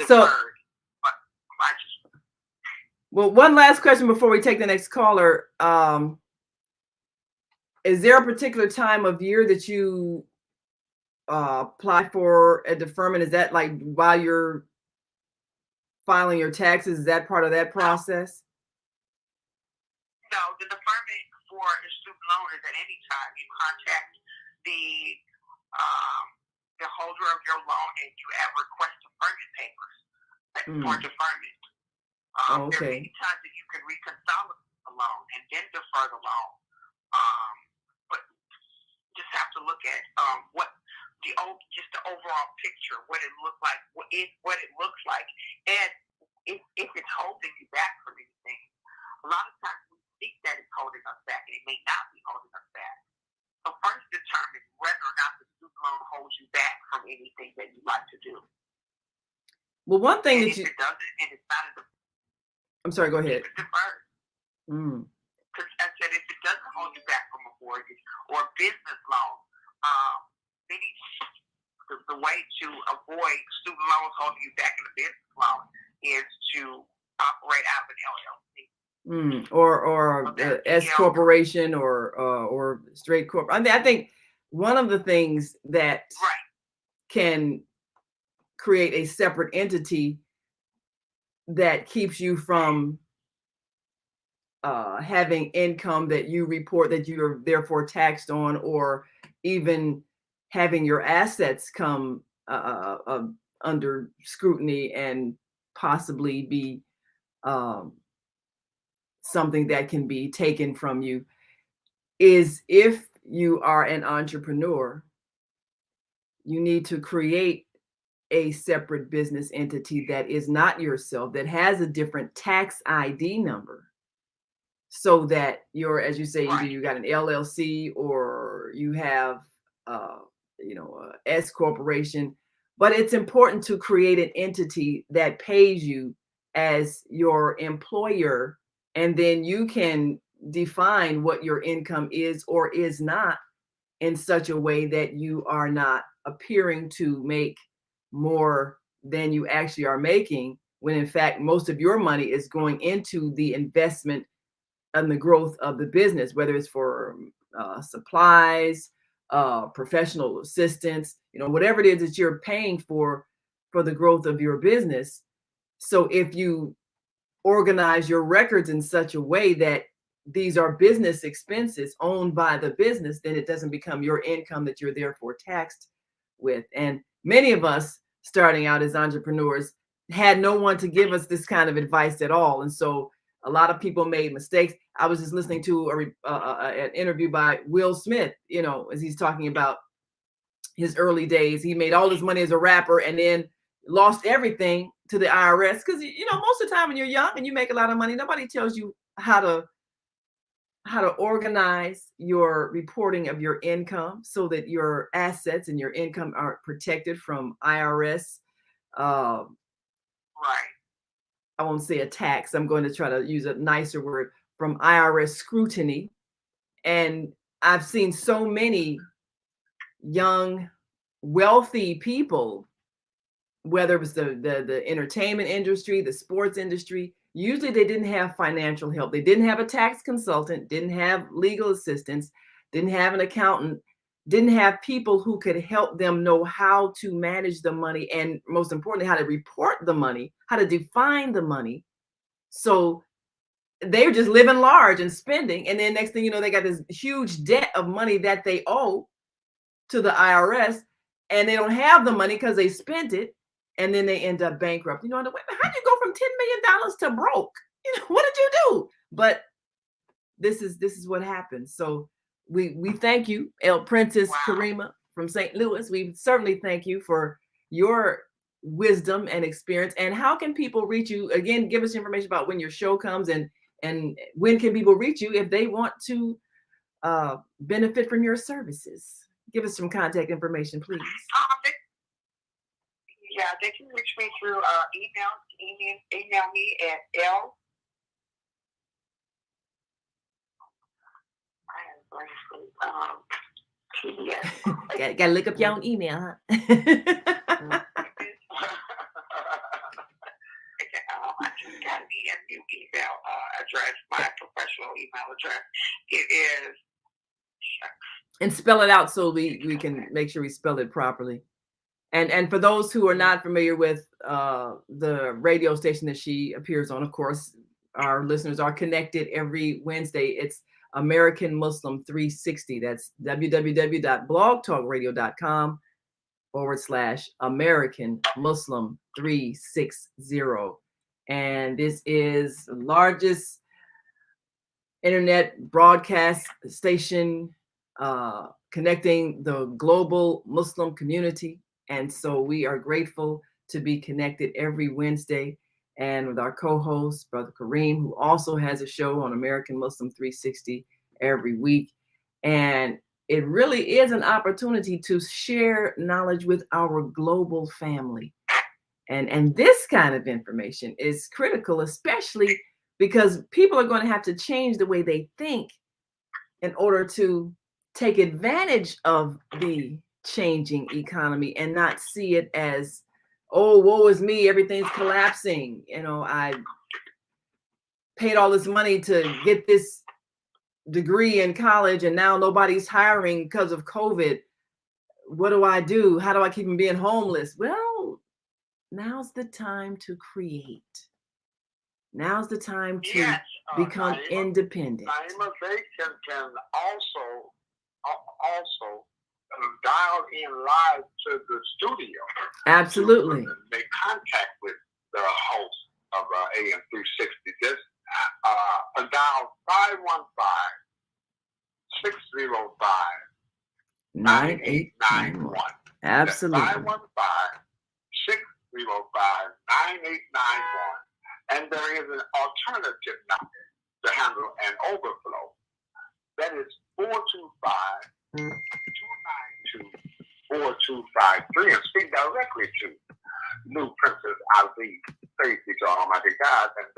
So, well, one last question before we take the next caller. Is there a particular time of year that you apply for a deferment? Is that like while you're filing your taxes? Is that part of that process? No, the deferment for a student loan is at any time. You contact the holder of your loan and you have request deferment papers for deferment. There are many times that you can reconcile the loan and then defer the loan. But just have to look at just the overall picture, what it looks like, and if it's holding you back from anything. A lot of times we think that it's holding us back, and it may not be holding us back. So first determine whether or not the student loan holds you back from anything that you like to do. Well, one thing and if it doesn't, and it's not I'm sorry, go ahead. It's deferred. Because I said if it doesn't hold you back from a mortgage or a business loan, the way to avoid student loans holding you back in a business loan is to operate out of an LLC. Or S corporation or straight corp. I think one of the things that can create a separate entity that keeps you from having income that you report that you are therefore taxed on, or even having your assets come under scrutiny and possibly be something that can be taken from you, is if you are an entrepreneur, you need to create a separate business entity that is not yourself, that has a different tax ID number, so that you're, as you say, either you got an LLC or you have a S corporation. But it's important to create an entity that pays you as your employer, and then you can define what your income is or is not in such a way that you are not appearing to make more than you actually are making, when in fact most of your money is going into the investment and the growth of the business, whether it's for supplies, professional assistance, whatever it is that you're paying for the growth of your business. So if you organize your records in such a way that these are business expenses owned by the business, then it doesn't become your income that you're therefore taxed with. And many of us starting out as entrepreneurs had no one to give us this kind of advice at all. And so a lot of people made mistakes. I was just listening to an interview by Will Smith, as he's talking about his early days. He made all his money as a rapper and then lost everything to the IRS. Because, most of the time when you're young and you make a lot of money, nobody tells you how to organize your reporting of your income so that your assets and your income are protected from IRS. I won't say a tax. I'm going to try to use a nicer word, from IRS scrutiny. And I've seen so many young, wealthy people, whether it was the entertainment industry, the sports industry, usually they didn't have financial help. They didn't have a tax consultant, didn't have legal assistance, didn't have an accountant, didn't have people who could help them know how to manage the money, and most importantly, how to report the money, how to define the money. So they were just living large and spending. And then next thing you know, they got this huge debt of money that they owe to the IRS, and they don't have the money because they spent it. And then they end up bankrupt. How do you go from $10 million to broke? What did you do? But this is what happens. So we thank you, El Princess Karima from St. Louis. We certainly thank you for your wisdom and experience. And how can people reach you? Again, give us information about when your show comes, and when can people reach you if they want to benefit from your services? Give us some contact information, please. They can reach me through email me at TBS. Gotta look up your own email, huh? I just got me a new email address, my professional email address. It is. And spell it out so we can make sure we spell it properly. And for those who are not familiar with the radio station that she appears on, of course, our listeners are connected every Wednesday. It's American Muslim 360. That's www.blogtalkradio.com/American Muslim 360. And this is the largest internet broadcast station connecting the global Muslim community. And so we are grateful to be connected every Wednesday, and with our co-host, Brother Kareem, who also has a show on American Muslim 360 every week. And it really is an opportunity to share knowledge with our global family. And this kind of information is critical, especially because people are going to have to change the way they think in order to take advantage of the changing economy and not see it as, oh, woe is me, everything's collapsing. I paid all this money to get this degree in college and now nobody's hiring because of COVID. What do I do? How do I keep from being homeless? Well, now's the time to create. Now's the time to become independent. They can also dial in live to the studio. Absolutely. To make contact with the host of AM 360. Just dial 515-605-9891. Absolutely. 515-605-9891. And there is an alternative number to handle an overflow. That is 425-292-4253, and speak directly to new Princess Aziz, praise be to Almighty God, and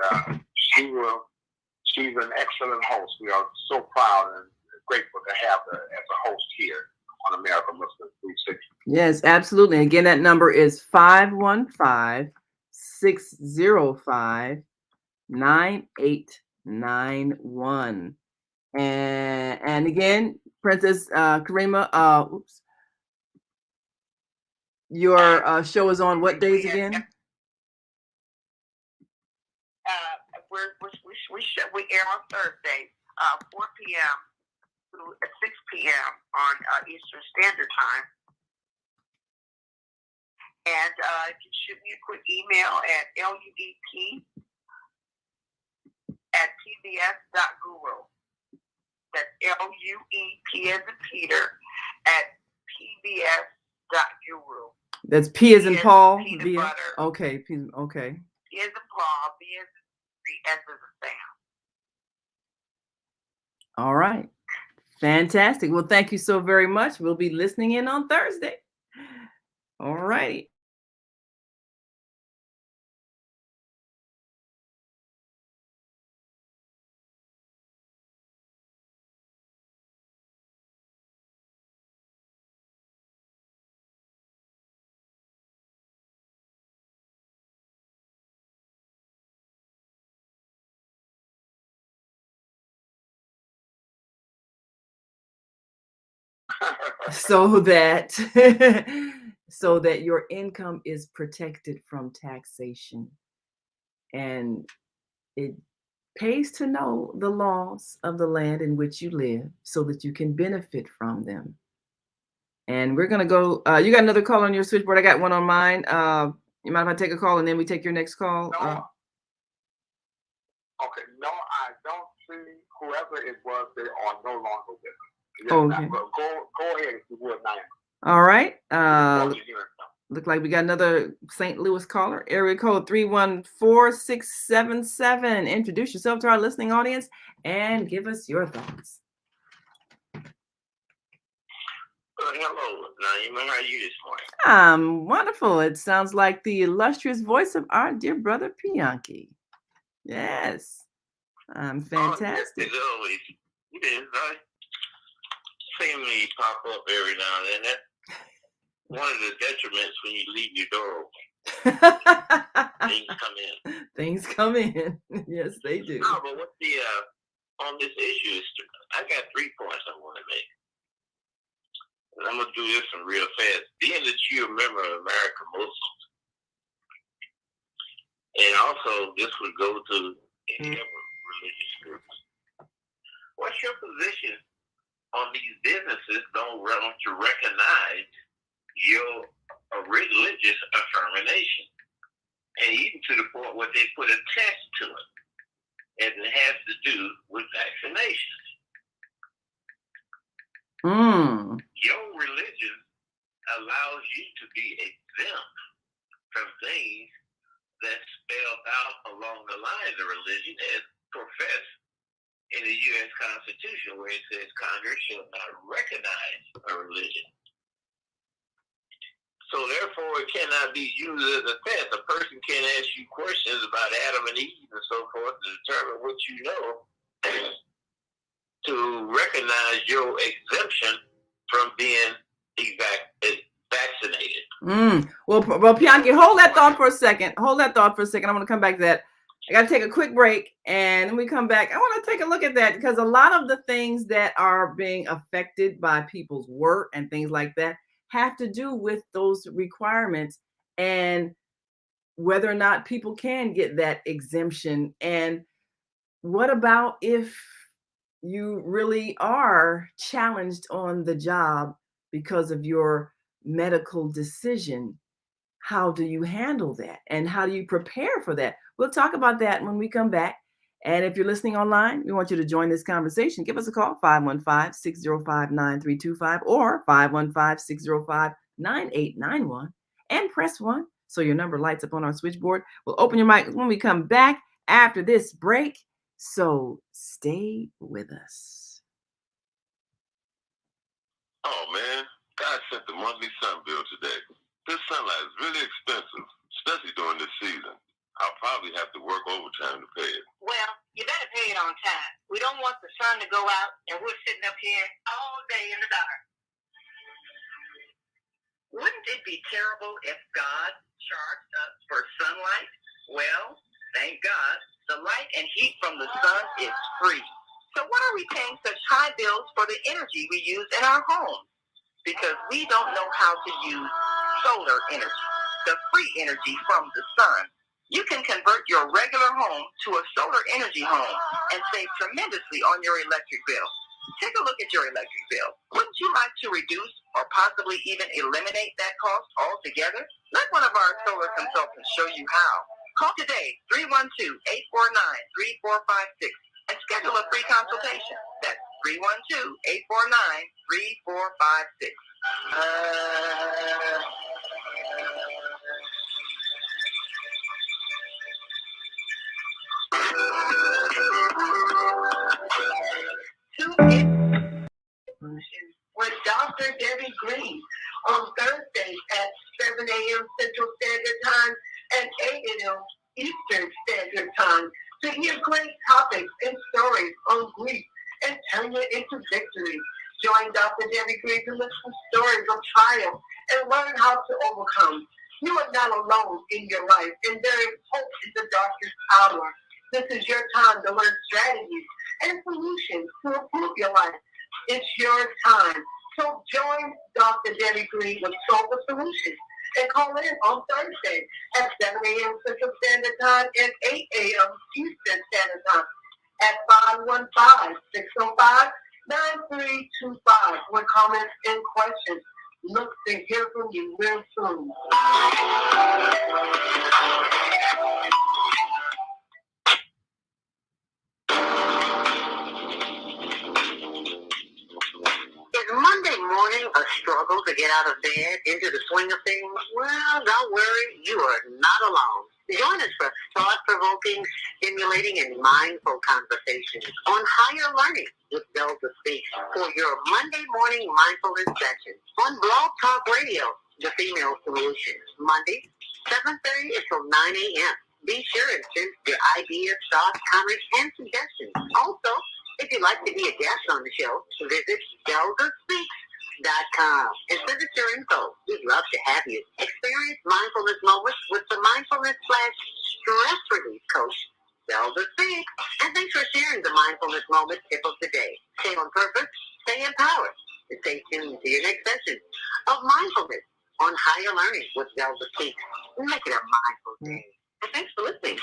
she's an excellent host. We are so proud and grateful to have her as a host here on American Muslim 360. Yes, absolutely. Again, that number is 515-605-9891. And again, Princess Karima, your show is on what days again? We air on Thursday, 4 p.m. to 6 p.m. on Eastern Standard Time. And you can shoot me a quick email at luep@pbs.guru. That's LUEP as in Peter at pbs.guru. That's P as in Paul. Peanut butter. Okay. Okay. P as in Paul. B as in S as in Sam. All right. Fantastic. Well, thank you so very much. We'll be listening in on Thursday. All right. So that your income is protected from taxation, and it pays to know the laws of the land in which you live so that you can benefit from them. And we're gonna go. You got another call on your switchboard? I got one on mine. You mind if I take a call and then we take your next call? No. Okay. No, I don't see whoever it was. They are no longer with us. Yes, okay. Go ahead if you would, now. All right. Look like we got another St. Louis caller. Area code 314677. Introduce yourself to our listening audience and give us your thoughts. Hello, Naeem. How are you this morning? Wonderful. It sounds like the illustrious voice of our dear brother Bianchi. Yes, I'm fantastic. Oh, yes, as always. Yes, I see me pop up every now and then. That's one of the detriments when you leave your door open. Things come in. Things come in. Yes, they do. No, but what's the on this issue? I got 3 points I want to make. And I'm gonna do this one real fast. Being that you're a member of American Muslims, and also this would go to any other religious groups. What's your position on these businesses don't want to recognize your religious affirmation, and even to the point where they put a test to it, and it has to do with vaccinations. Your religion allows you to be exempt from things that spelled out along the lines of religion as professed in the U.S. Constitution, where it says Congress shall not recognize a religion. So therefore, it cannot be used as a test. A person can ask you questions about Adam and Eve and so forth to determine what you know to recognize your exemption from being vaccinated. Well, Bianchi, hold that thought for a second. I want to come back to that. I got to take a quick break, and when we come back, I want to take a look at that, because a lot of the things that are being affected by people's work and things like that have to do with those requirements and whether or not people can get that exemption. And what about if you really are challenged on the job because of your medical decision? How do you handle that? And how do you prepare for that? We'll talk about that when we come back. And if you're listening online, we want you to join this conversation. Give us a call, 515-605-9325 or 515-605-9891, and press 1 so your number lights up on our switchboard. We'll open your mic when we come back after this break. So stay with us. Oh, man. God sent the monthly sun bill today. This sunlight is really expensive, especially during this season. I'll probably have to work overtime to pay it. Well, you better pay it on time. We don't want the sun to go out and we're sitting up here all day in the dark. Wouldn't it be terrible if God charged us for sunlight? Well, thank God, the light and heat from the sun is free. So why are we paying such high bills for the energy we use in our homes? Because we don't know how to use solar energy, the free energy from the sun. You can convert your regular home to a solar energy home and save tremendously on your electric bill. Take a look at your electric bill. Wouldn't you like to reduce or possibly even eliminate that cost altogether? Let one of our solar consultants show you how. Call today, 312-849-3456, and schedule a free consultation. That's 312-849-3456. With Dr. Debbie Green on Thursdays at 7 a.m. Central Standard Time and 8 a.m. Eastern Standard Time to hear great topics and stories on grief and turn it into victory. Join Dr. Debbie Green to listen to stories of triumph and learn how to overcome. You are not alone in your life, and there is hope in the darkest hour. This is your time to learn strategies and solutions to improve your life. It's your time. So join Dr. Debbie Green with Solve the Solutions and call in on Thursday at 7 a.m. Central Standard Time and 8 a.m. Eastern Standard Time at 515-605-9325 with comments and questions. Look to hear from you real soon. Is Monday morning a struggle to get out of bed into the swing of things? Well, don't worry, you are not alone. Join us for thought-provoking, stimulating and mindful conversations on higher learning with Delta Speak for your Monday morning mindfulness session on Blog Talk Radio, The Female Solution, Monday, 7:30 until 9 a.m. Be sure and send your ideas, thoughts, comments, and suggestions. Also, if you'd like to be a guest on the show, visit DeltaSpeaks.com and send us your info. We'd love to have you. Experience mindfulness moments with the mindfulness/stress relief coach, Delta Speaks. And thanks for sharing the mindfulness moment tip of the day. Stay on purpose, stay empowered, and stay tuned to your next session of mindfulness on higher learning with Delta Speaks. Make it a mindful day. And thanks for listening.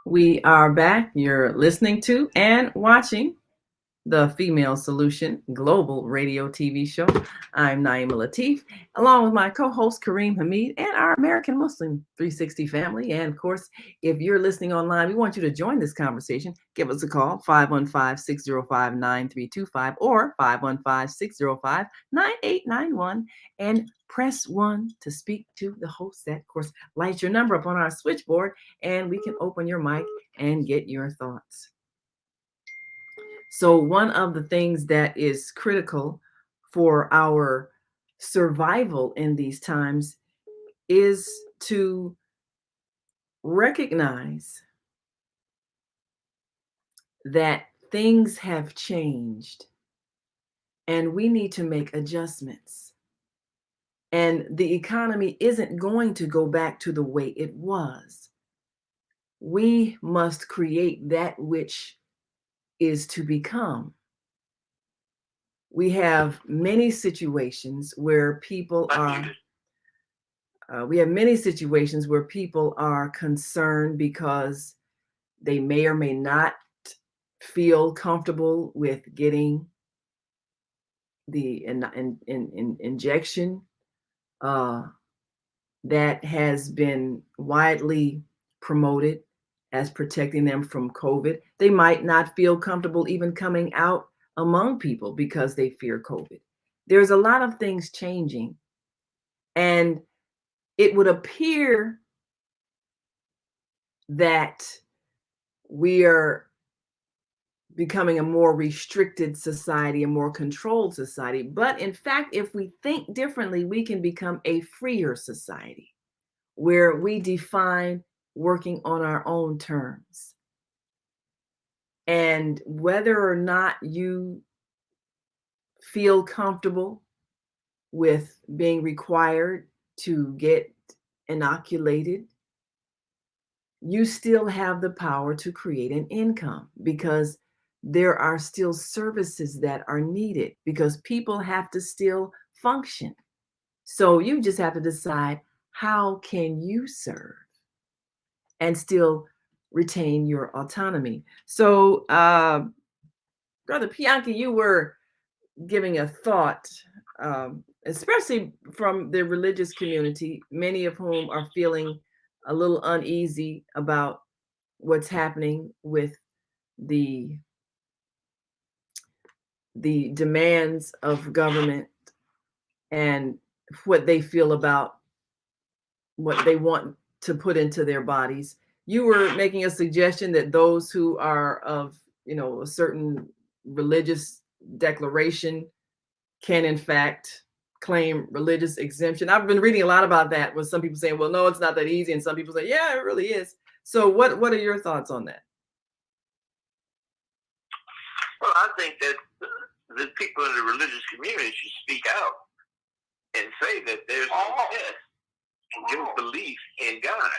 We are back. You're listening to and watching the Female Solution Global Radio TV show. I'm Naima Latif, along with my co-host Kareem Hamid and our American Muslim 360 family. And of course, if you're listening online, we want you to join this conversation. Give us a call, 515-605-9325 or 515-605-9891, and press 1 to speak to the host. That, of course, light your number up on our switchboard, and we can open your mic and get your thoughts. So one of the things that is critical for our survival in these times is to recognize that things have changed and we need to make adjustments. And the economy isn't going to go back to the way it was. We must create that which is to become. We have many situations where people are concerned because they may or may not feel comfortable with getting the injection that has been widely promoted as protecting them from COVID. They might not feel comfortable even coming out among people because they fear COVID. There's a lot of things changing, and it would appear that we are becoming a more restricted society, a more controlled society. But in fact, if we think differently, we can become a freer society where we define working on our own terms. And whether or not you feel comfortable with being required to get inoculated, you still have the power to create an income, because there are still services that are needed, because people have to still function. So you just have to decide, how can you serve and still retain your autonomy? So, Brother Bianchi, you were giving a thought, especially from the religious community, many of whom are feeling a little uneasy about what's happening with the demands of government and what they feel about what they want to put into their bodies. You were making a suggestion that those who are of, a certain religious declaration can in fact claim religious exemption. I've been reading a lot about that, with some people saying, well, no, it's not that easy. And some people say, yeah, it really is. So what are your thoughts on that? Well, I think that the people in the religious community should speak out and say that there's no test in your belief in God.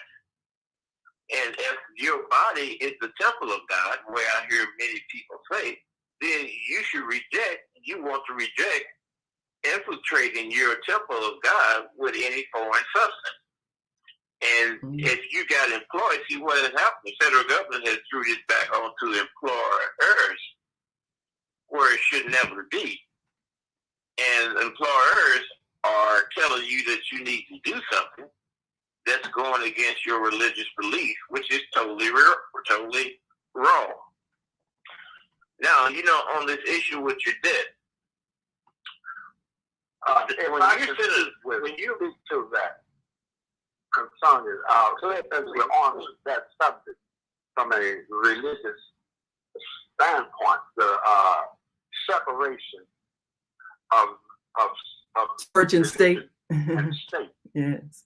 And if your body is the temple of God, where I hear many people say, then you want to reject infiltrating your temple of God with any foreign substance. And if you got employed, see what has happened. The federal government has threw this back onto employers where it should never be. And and employers are telling you that you need to do something that's going against your religious belief, which is totally wrong. Now, on this issue with your debt, when you lead to that concern, we're on that subject from a religious standpoint, the separation of church and state. and state. Yes.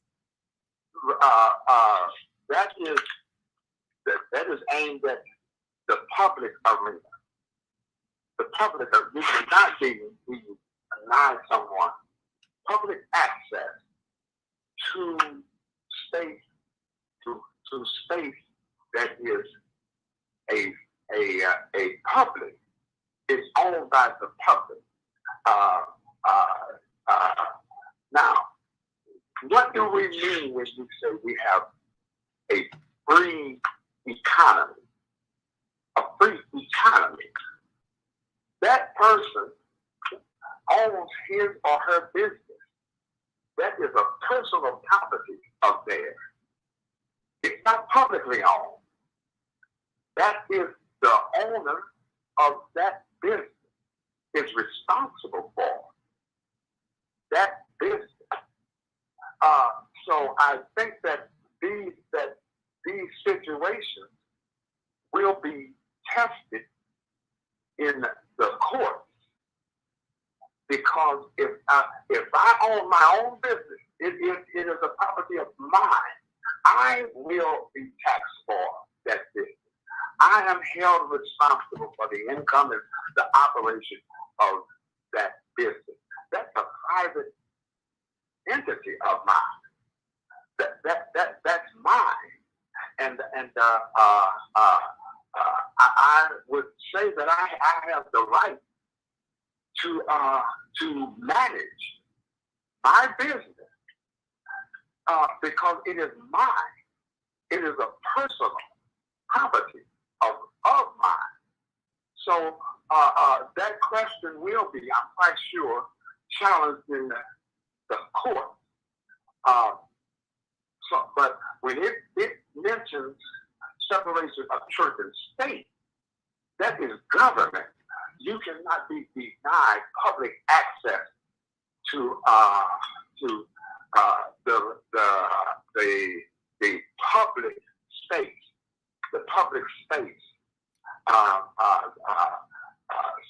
That is aimed at the public arena. The public, you cannot deny someone public access to state to space that is a public. It's owned by the public. Now, what do we mean when we say we have a free economy? A free economy. That person owns his or her business. That is a personal property of theirs. It's not publicly owned. That is the owner of that business is responsible for that business. So I think that these situations will be tested in the courts, because if I own my own business, it is a property of mine. I will be taxed for that business. I am held responsible for the income and the operation of that business. That's a private entity of mine. That's mine. And I would say that I have the right to manage my business because it is mine. It is a personal property of mine. So that question will be, I'm quite sure, challenged in the court. But when it mentions separation of church and state, that is government. You cannot be denied public access to the public space, the public space.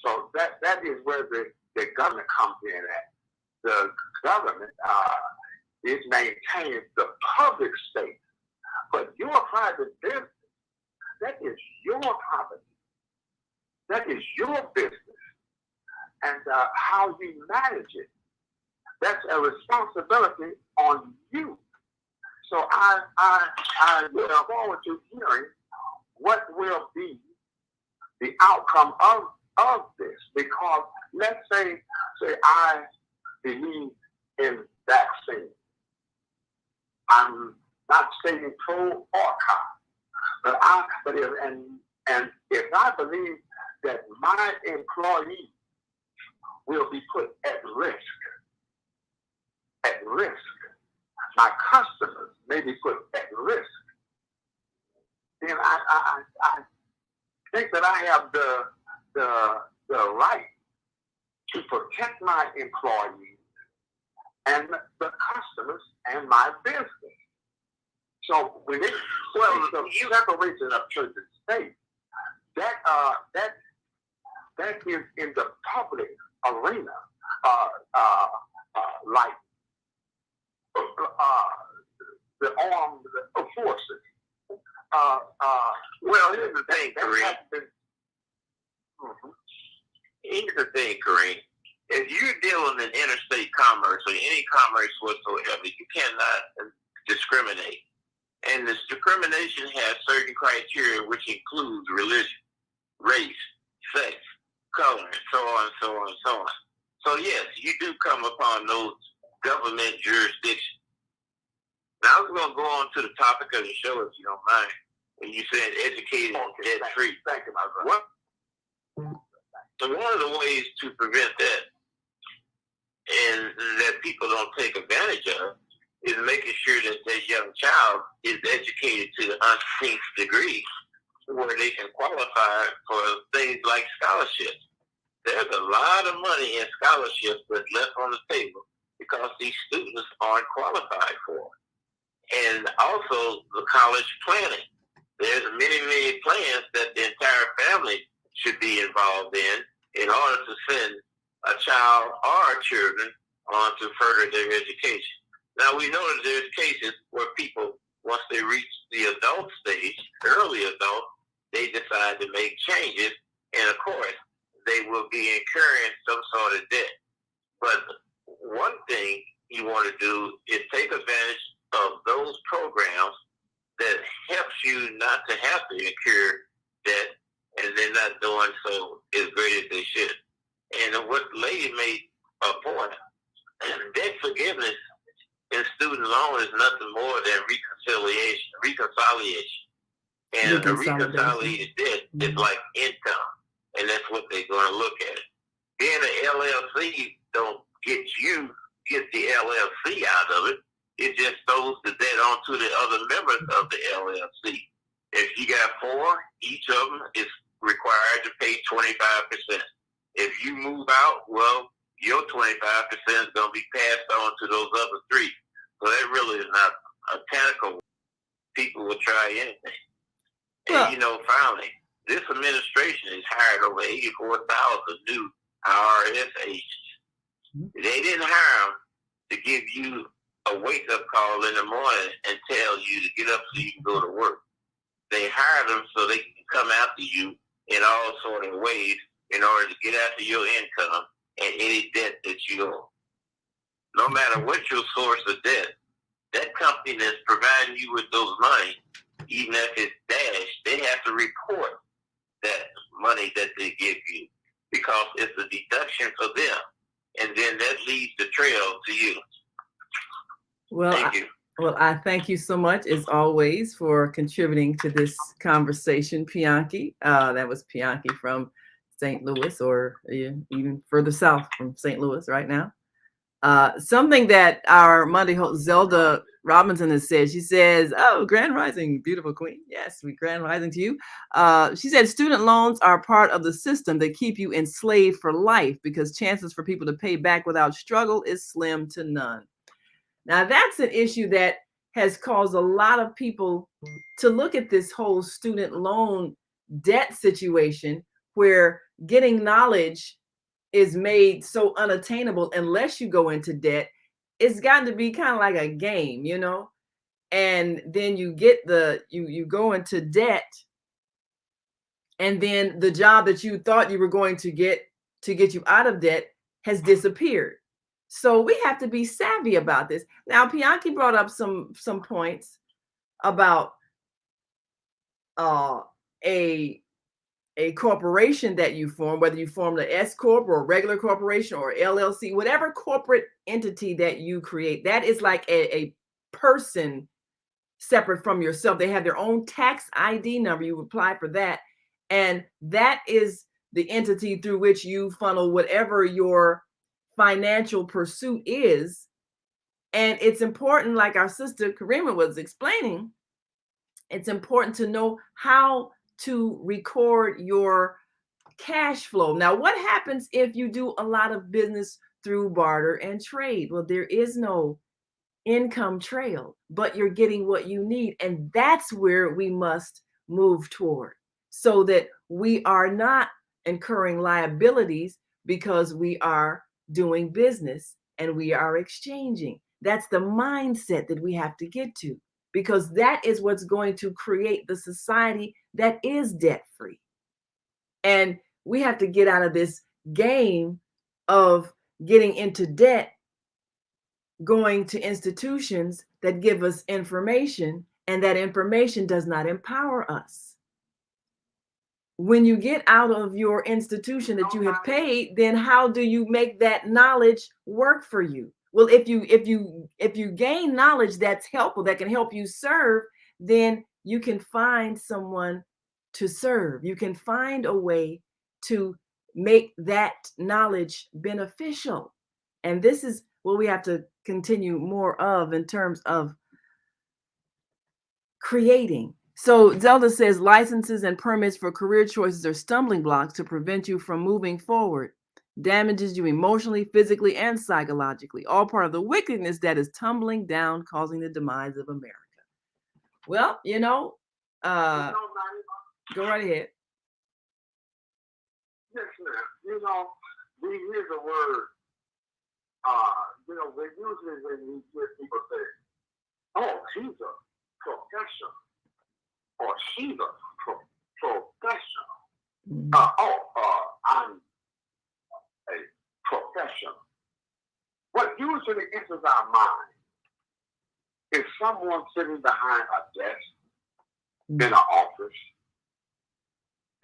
So that is where the government comes in at. The government it maintains the public space, but your private business, that is your property. That is your business. And how you manage it, that's a responsibility on you. So I look forward to hearing what will be the outcome of this, because let's say I believe in vaccine. I'm not stating pro or con, but if I believe that my employee will be put at risk, my customers may be put at risk, then I think that I have the right to protect my employees and the customers and my business. So when the separation of church and state, that is in the public arena, like the armed forces. Well, here's the thing, Kareem. Here's the thing, Kareem. If you're dealing in interstate commerce or any commerce whatsoever, you cannot discriminate. And this discrimination has certain criteria, which includes religion, race, sex, color, and so on and so on and so on. So yes, you do come upon those government jurisdictions. Now I was going to go on to the topic of the show, if you don't mind. When you said educated and debt-free. Thank you, my brother. So one of the ways to prevent that that people don't take advantage of is making sure that that young child is educated to the umpteenth degree where they can qualify for things like scholarships. There's a lot of money in scholarships that's left on the table because these students aren't qualified for it. And also the college planning. There's many, many plans that the entire family should be involved in order to send a child or children on to further their education. Now, we know that there's cases where people, once they reach the adult stage, early adult, they decide to make changes, and of course, they will be incurring some sort of debt. But one thing you want to do is take advantage of those programs that helps you not to have to incur debt, and they're not doing so as great as they should. And what the lady made a point, debt forgiveness in student loan is nothing more than reconciliation. And a reconciliated debt is like income, and that's what they're going to look at. Being an LLC don't get the LLC out of it. It just throws the debt onto the other members of the LLC. If you got 4, each of them is required to pay 25%. If you move out, well, your 25% is going to be passed on to those other 3. So that really is not a tactical. People will try anything. And, finally, this administration has hired over 84,000 new IRS agents. They didn't hire them to give you a wake-up call in the morning and tell you to get up so you can go to work. They hired them so they can come after you in all sort of ways in order to get after your income and any debt that you owe. No matter what your source of debt, that company that's providing you with those money, even if it's dashed, they have to report that money that they give you because it's a deduction for them. And then that leads the trail to you. Well, thank you. I thank you so much, as always, for contributing to this conversation, Pianki. That was Pianki from St. Louis, or even further south from St. Louis right now. Something that our Monday host, Zelda Robinson, has said. She says, "Oh, Grand Rising, beautiful queen." Yes, we Grand Rising to you. She said, "Student loans are part of the system that keep you enslaved for life because chances for people to pay back without struggle is slim to none." Now, that's an issue that has caused a lot of people to look at this whole student loan debt situation, where getting knowledge is made so unattainable unless you go into debt. It's gotten to be kind of like a game, and then you get you go into debt, and then the job that you thought you were going to get you out of debt has disappeared. So we have to be savvy about this. Now, Pianki brought up some points about a corporation that you form, whether you form the S Corp or a regular corporation or LLC, whatever corporate entity that you create, that is like a person separate from yourself. They have their own tax ID number. You apply for that. And that is the entity through which you funnel whatever your financial pursuit is. And it's important, like our sister Karima was explaining, it's important to know how to record your cash flow. Now, what happens if you do a lot of business through barter and trade? Well, there is no income trail, but you're getting what you need. And that's where we must move toward, so that we are not incurring liabilities because we are doing business and we are exchanging. That's the mindset that we have to get to, because that is what's going to create the society that is debt-free. And we have to get out of this game of getting into debt, going to institutions that give us information, and that information does not empower us. When you get out of your institution that you have paid, then how do you make that knowledge work for you? Well, if you gain knowledge that's helpful, that can help you serve, then you can find someone to serve. You can find a way to make that knowledge beneficial. And this is what we have to continue more of in terms of creating. So Zelda says licenses and permits for career choices are stumbling blocks to prevent you from moving forward. Damages you emotionally, physically, and psychologically. All part of the wickedness that is tumbling down, causing the demise of America. Well, go right ahead. Yes, ma'am. We hear the word, usually when you hear people say, oh, she's a professional, or she's a professional. Mm-hmm. I'm a professional. What usually enters our mind is someone sitting behind a desk, in an office,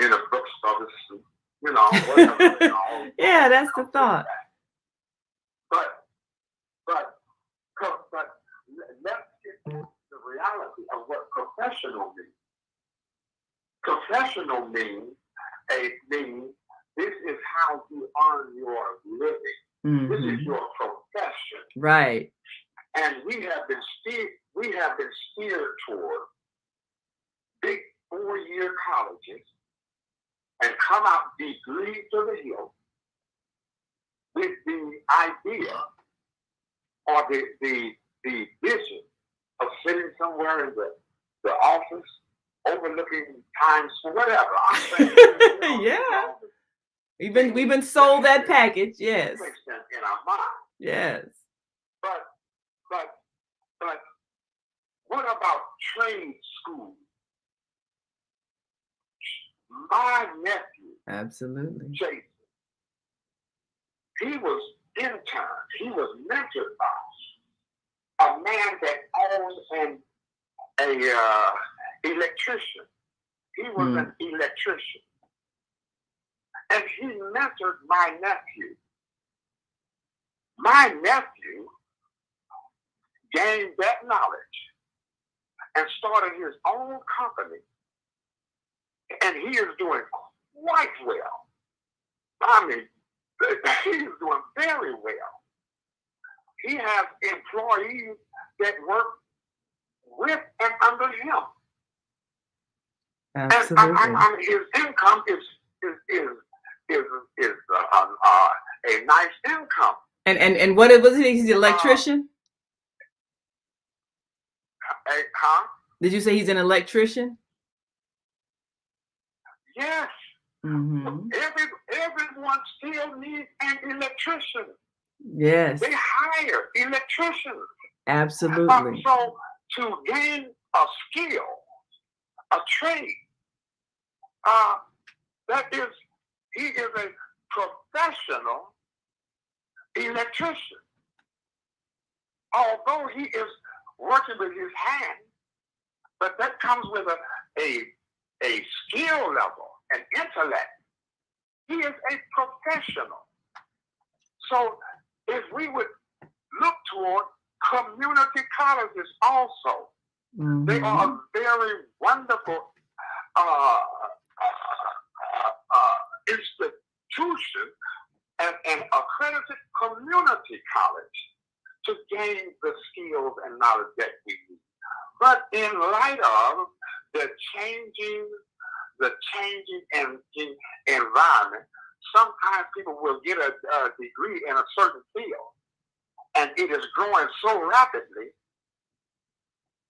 in a bookstore, whatever. Yeah, that's the thought. But let's get to the reality of what professional means. Professional means this is how you earn your living. Mm-hmm. This is your profession. Right. And we have been steered toward big 4-year colleges and come out degrees to the hill with the idea or the vision of sitting somewhere in the office overlooking Times Square, whatever. I'm saying, yeah. We've been sold that package, yes. In our mind. Yes. But what about trade school? My nephew, absolutely, Jason, he was interned. He was mentored by a man that owned an electrician. He was an electrician, and he mentored my nephew. My nephew gained that knowledge and started his own company. And he is doing quite well. I mean, he is doing very well. He has employees that work with and under him. Absolutely. And his income is a nice income. And what was he? He's an electrician? Huh? Did you say he's an electrician? Yes. Mm-hmm. Everyone still needs an electrician. Yes. They hire electricians. Absolutely. So to gain a skill, a trade, he is a professional electrician. Although he is working with his hand, but that comes with a skill level, an intellect. He is a professional. So if we would look toward community colleges also, mm-hmm. They are a very wonderful institution and an accredited community college to gain the skills and knowledge that we need. But in light of the changing environment, sometimes people will get a degree in a certain field, and it is growing so rapidly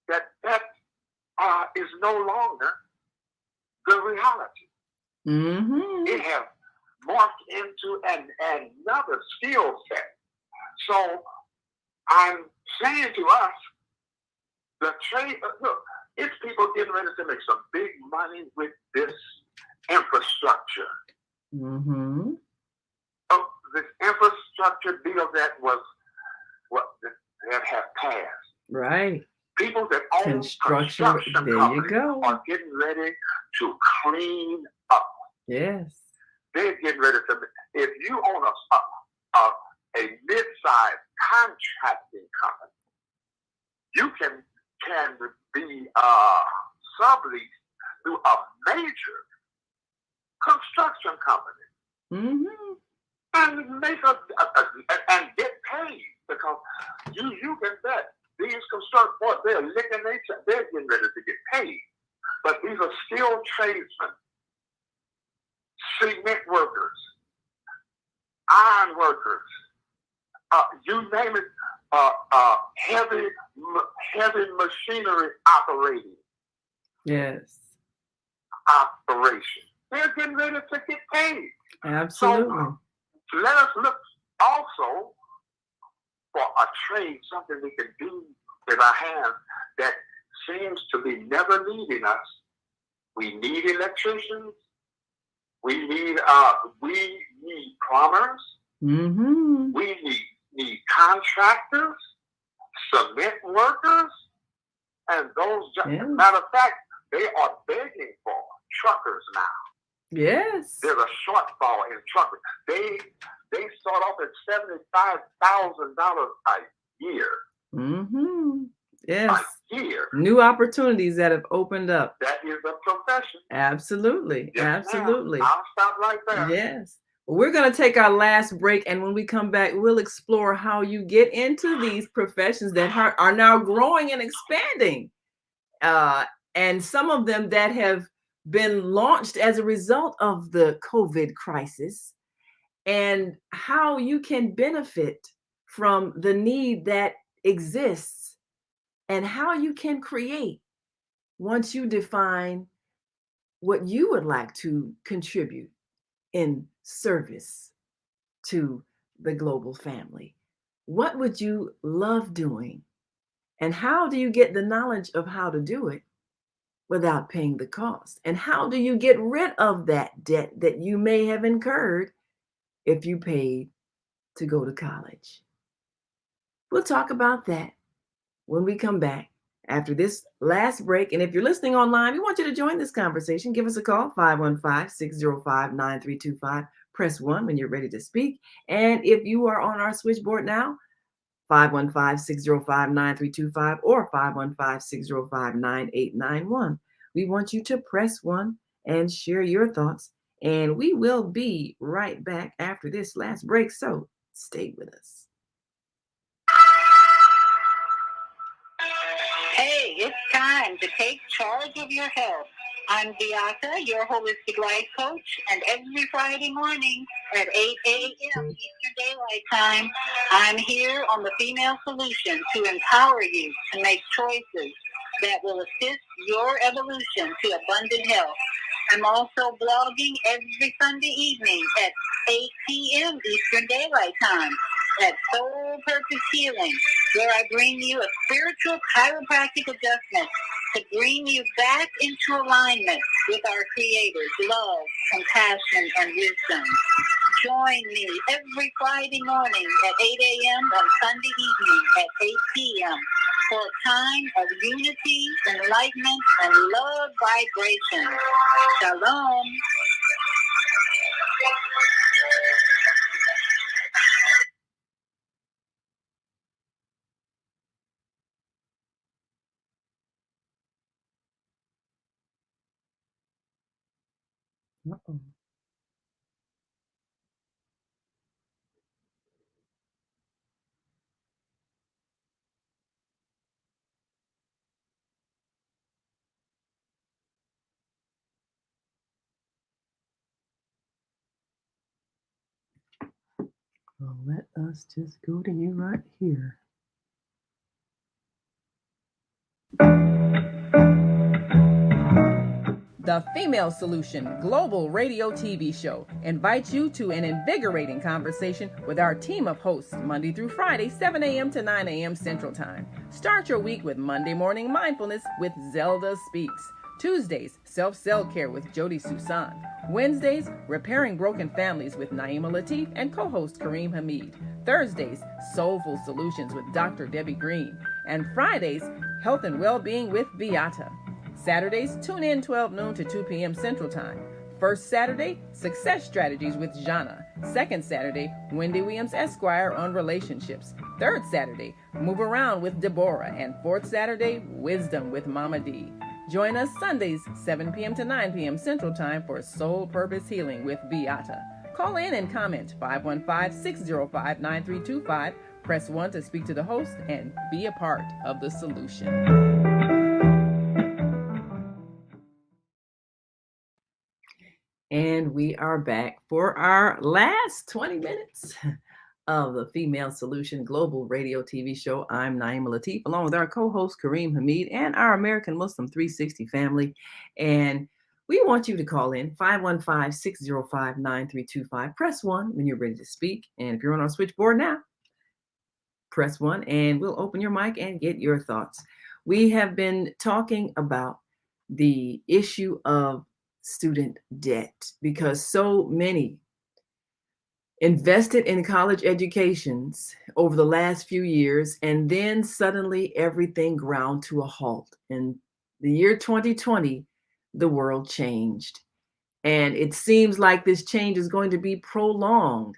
that is no longer the reality. Mm-hmm. It has morphed into another skill set. So I'm saying to us, the trade, look, it's people getting ready to make some big money with this infrastructure. Mm-hmm. This infrastructure bill that has passed. Right. People that own construction companies are getting ready to clean up. Yes. They're getting ready to. If you own a mid-sized contracting company, you can be subleased to a major construction company. Mm-hmm. And make and get paid because You can bet these construction boys, they're licking they're getting ready to get paid. But these are skilled tradesmen, cement workers, iron workers, you name it, heavy machinery operating. Yes. Operation. They're getting ready to get paid. Absolutely. So let us look also for a trade, something we can do with our hands that seems to be never leaving us. We need electricians. We need plumbers. Mm-hmm. We need contractors, cement workers, and those. Yeah. Matter of fact, they are begging for truckers now. Yes. There's a shortfall in truckers. They start off at $75,000 a year. Mm-hmm. Yes. A year. New opportunities that have opened up. That is a profession. Absolutely. Yes, absolutely. ma'am. I'll stop right there. Yes. Well, we're going to take our last break, and when we come back, we'll explore how you get into these professions that are now growing and expanding, and some of them that have been launched as a result of the COVID crisis, and how you can benefit from the need that exists, and how you can create once you define what you would like to contribute in service to the global family. What would you love doing? And how do you get the knowledge of how to do it without paying the cost? And how do you get rid of that debt that you may have incurred if you paid to go to college? We'll talk about that when we come back after this last break. And if you're listening online, we want you to join this conversation. Give us a call, 515-605-9325. Press 1 when you're ready to speak. And if you are on our switchboard now, 515-605-9325 or 515-605-9891. We want you to press 1 and share your thoughts. And we will be right back after this last break. So stay with us. Hey, it's time to take charge of your health. I'm Beata, your holistic life coach, and every Friday morning at 8 a.m. Eastern Daylight Time, I'm here on the Female Solution to empower you to make choices that will assist your evolution to abundant health. I'm also blogging every Sunday evening at 8 p.m. Eastern Daylight Time at Soul Purpose Healing, where I bring you a spiritual chiropractic adjustment to bring you back into alignment with our Creator's love, compassion, and wisdom. Join me every Friday morning at 8 a.m. on Sunday evening at 8 p.m. for a time of unity, enlightenment, and love vibration. Shalom. Uh-oh. Well, let us just go to you right here. The Female Solution Global Radio TV Show invites you to an invigorating conversation with our team of hosts Monday through Friday, 7 a.m. to 9 a.m. Central Time. Start your week with Monday Morning Mindfulness with Zelda Speaks. Tuesdays, Self-Cell Care with Jody Susan. Wednesdays, Repairing Broken Families with Naima Latif and co-host Kareem Hamid. Thursdays, Soulful Solutions with Dr. Debbie Green. And Fridays, Health and Wellbeing with Beata. Saturdays, tune in 12 noon to 2 p.m. Central Time. First Saturday, Success Strategies with Jana. Second Saturday, Wendy Williams Esquire on relationships. Third Saturday, Move Around with Deborah. And fourth Saturday, Wisdom with Mama D. Join us Sundays, 7 p.m. to 9 p.m. Central Time for Soul Purpose Healing with Beata. Call in and comment 515-605-9325. Press 1 to speak to the host and be a part of the solution. And we are back for our last 20 minutes of the Female Solution Global Radio TV show. I'm Naima Latif, along with our co-host Kareem Hamid and our American Muslim 360 family. And we want you to call in 515-605-9325. Press 1 when you're ready to speak. And if you're on our switchboard now, press 1 and we'll open your mic and get your thoughts. We have been talking about the issue of student debt because so many invested in college educations over the last few years, and then suddenly everything ground to a halt. In the year 2020, the world changed. And it seems like this change is going to be prolonged.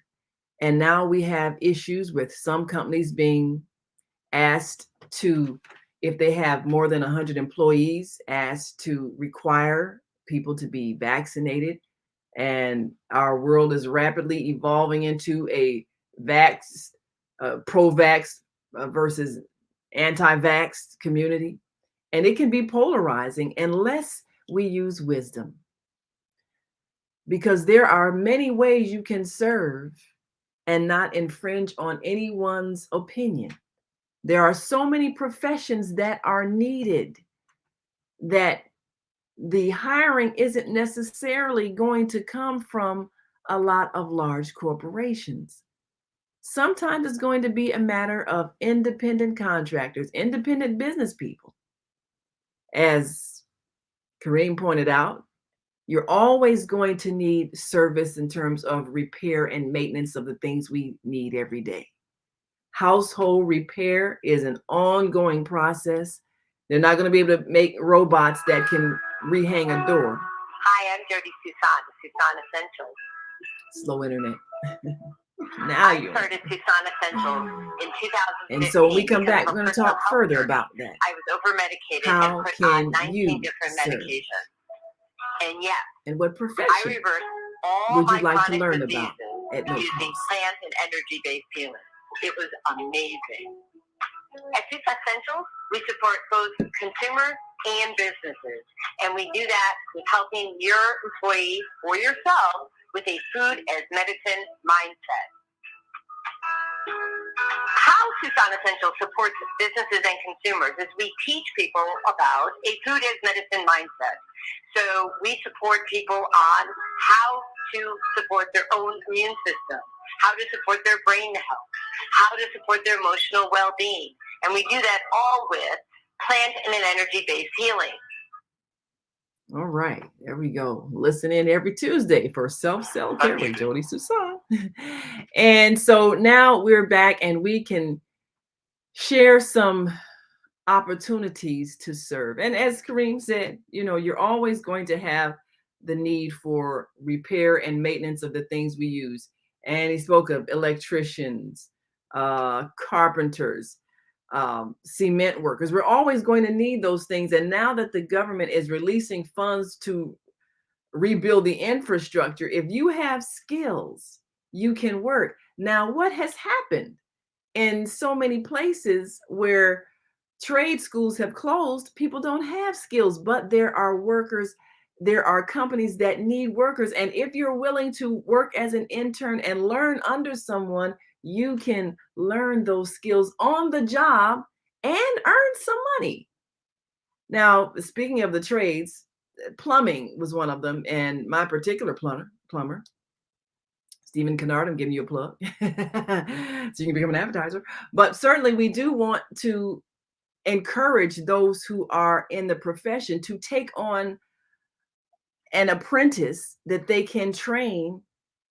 And now we have issues with some companies being asked to, if they have more than 100 employees, asked to require people to be vaccinated. And our world is rapidly evolving into a pro-vax versus anti-vax community. And it can be polarizing unless we use wisdom. Because there are many ways you can serve and not infringe on anyone's opinion. There are so many professions that are needed that the hiring isn't necessarily going to come from a lot of large corporations. Sometimes it's going to be a matter of independent contractors, independent business people. As Kareem pointed out, you're always going to need service in terms of repair and maintenance of the things we need every day. Household repair is an ongoing process. They're not going to be able to make robots that can rehang a door. Hi, I'm Jody Susan, Susan Essentials. Slow internet. Now I started Tucson Essentials in 2015. And so when we come back, we're going to talk further about that. I was over-medicated How and put can on 19 you different serve? medications. And yes, And what I profession reversed all would my you like to chronic learn diseases about at no using cost? plant and energy-based healing. It was amazing. At Tucson Essentials, we support both consumers and businesses, and we do that with helping your employees or yourself with a food as medicine mindset. How Tucson Essentials supports businesses and consumers is we teach people about a food as medicine mindset. So we support people on how to support their own immune system, how to support their brain health, how to support their emotional well-being. And we do that all with plant and an energy-based healing. All right, there we go. Listen in every Tuesday for Self-Care with Jody Susan. And so now we're back and we can share some opportunities to serve. And as Kareem said, you're always going to have the need for repair and maintenance of the things we use. And he spoke of electricians, carpenters, cement workers. We're always going to need those things. And now that the government is releasing funds to rebuild the infrastructure, if you have skills, you can work. Now, what has happened in so many places where trade schools have closed, people don't have skills, but there are workers, there are companies that need workers. And if you're willing to work as an intern and learn under someone, you can learn those skills on the job and earn some money. Now, speaking of the trades, plumbing was one of them. And my particular plumber, Stephen Kennard, I'm giving you a plug so you can become an advertiser. But certainly we do want to encourage those who are in the profession to take on an apprentice that they can train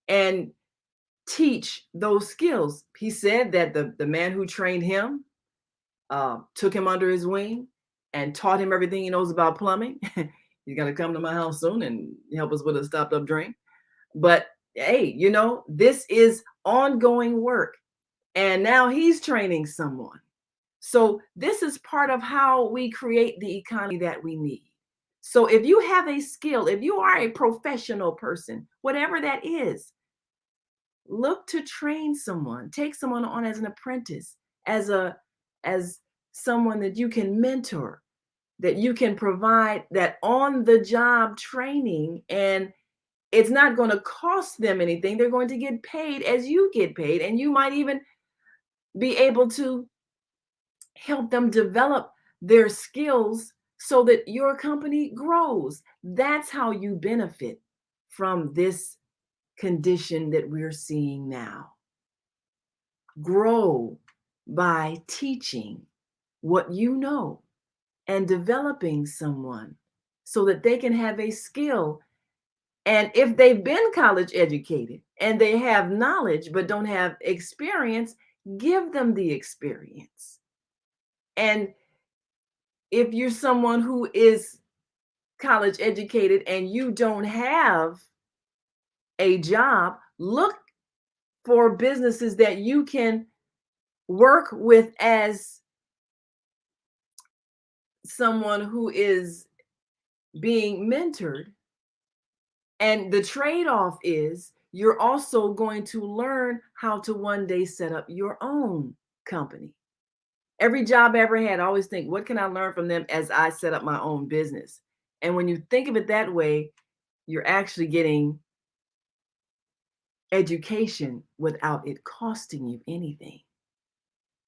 and teach those skills. He said that the man who trained him took him under his wing and taught him everything he knows about plumbing. He's going to come to my house soon and help us with a stopped up drain. But hey, this is ongoing work. And now he's training someone. So this is part of how we create the economy that we need. So if you have a skill, if you are a professional person, whatever that is, look to train someone, take someone on as an apprentice, as someone that you can mentor, that you can provide that on the job training, and it's not going to cost them anything. They're going to get paid as you get paid, and you might even be able to help them develop their skills so that your company grows. That's how you benefit from this condition that we're seeing now. Grow by teaching what you know and developing someone so that they can have a skill. And if they've been college educated and they have knowledge but don't have experience, give them the experience. And if you're someone who is college educated and you don't have a job, look for businesses that you can work with as someone who is being mentored. And the trade-off is you're also going to learn how to one day set up your own company. Every job I ever had, I always think, what can I learn from them as I set up my own business? And when you think of it that way, you're actually getting education without it costing you anything.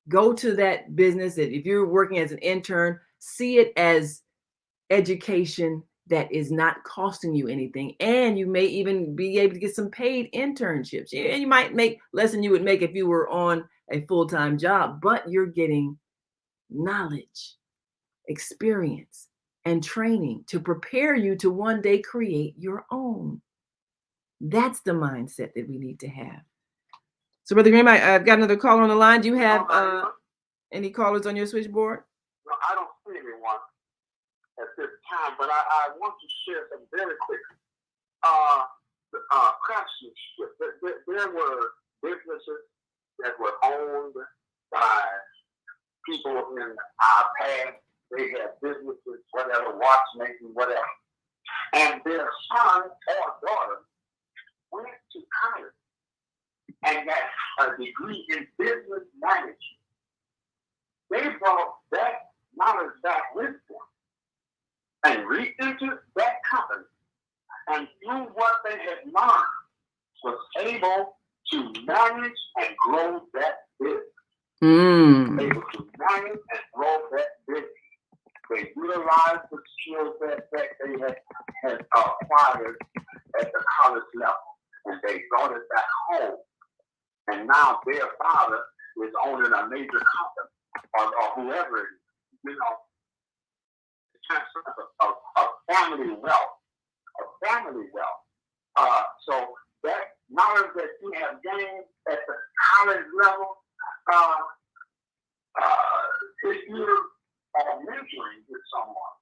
Go to that business. If you're working as an intern, see it as education that is not costing you anything. And you may even be able to get some paid internships. And you might make less than you would make if you were on a full-time job, but you're getting knowledge, experience, and training to prepare you to one day create your own. That's the mindset that we need to have. So, Brother Graham, I've got another caller on the line. Do you have any callers on your switchboard? No, I don't see anyone at this time, but I want to share some very quick craftsmanship. There were businesses that were owned by people in our past. They had businesses, whatever, watchmaking, whatever. And their son or daughter went to college and got a degree in business management. They brought that knowledge back with them and reached into that company, and through what they had learned, was able to manage and grow that business. Able to manage and grow that business. They utilized the skills that they had acquired at the college level, and they brought it back home. And now their father is owning a major company, or whoever it is, you know. A family wealth, so that knowledge that you have gained at the college level, if you're mentoring with someone,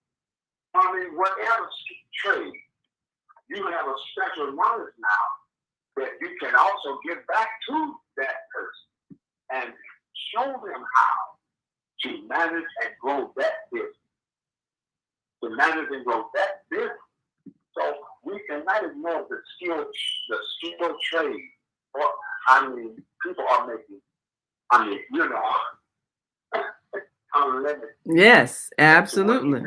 I mean, whatever trade, you have a special knowledge now that you can also give back to that person and show them how to manage and grow that business. To manage and grow that business. So we cannot ignore the skill trade. Or, I mean, people are making, you know, unlimited. Yes, absolutely.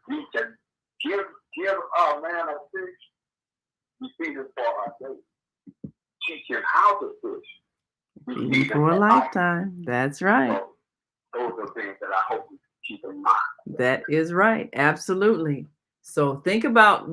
You can give a man a fish, you feed him for a day. Teach him how to fish. Even for a lifetime. That's right. So those are things that I hope we keep in mind. That is right. Absolutely. So think about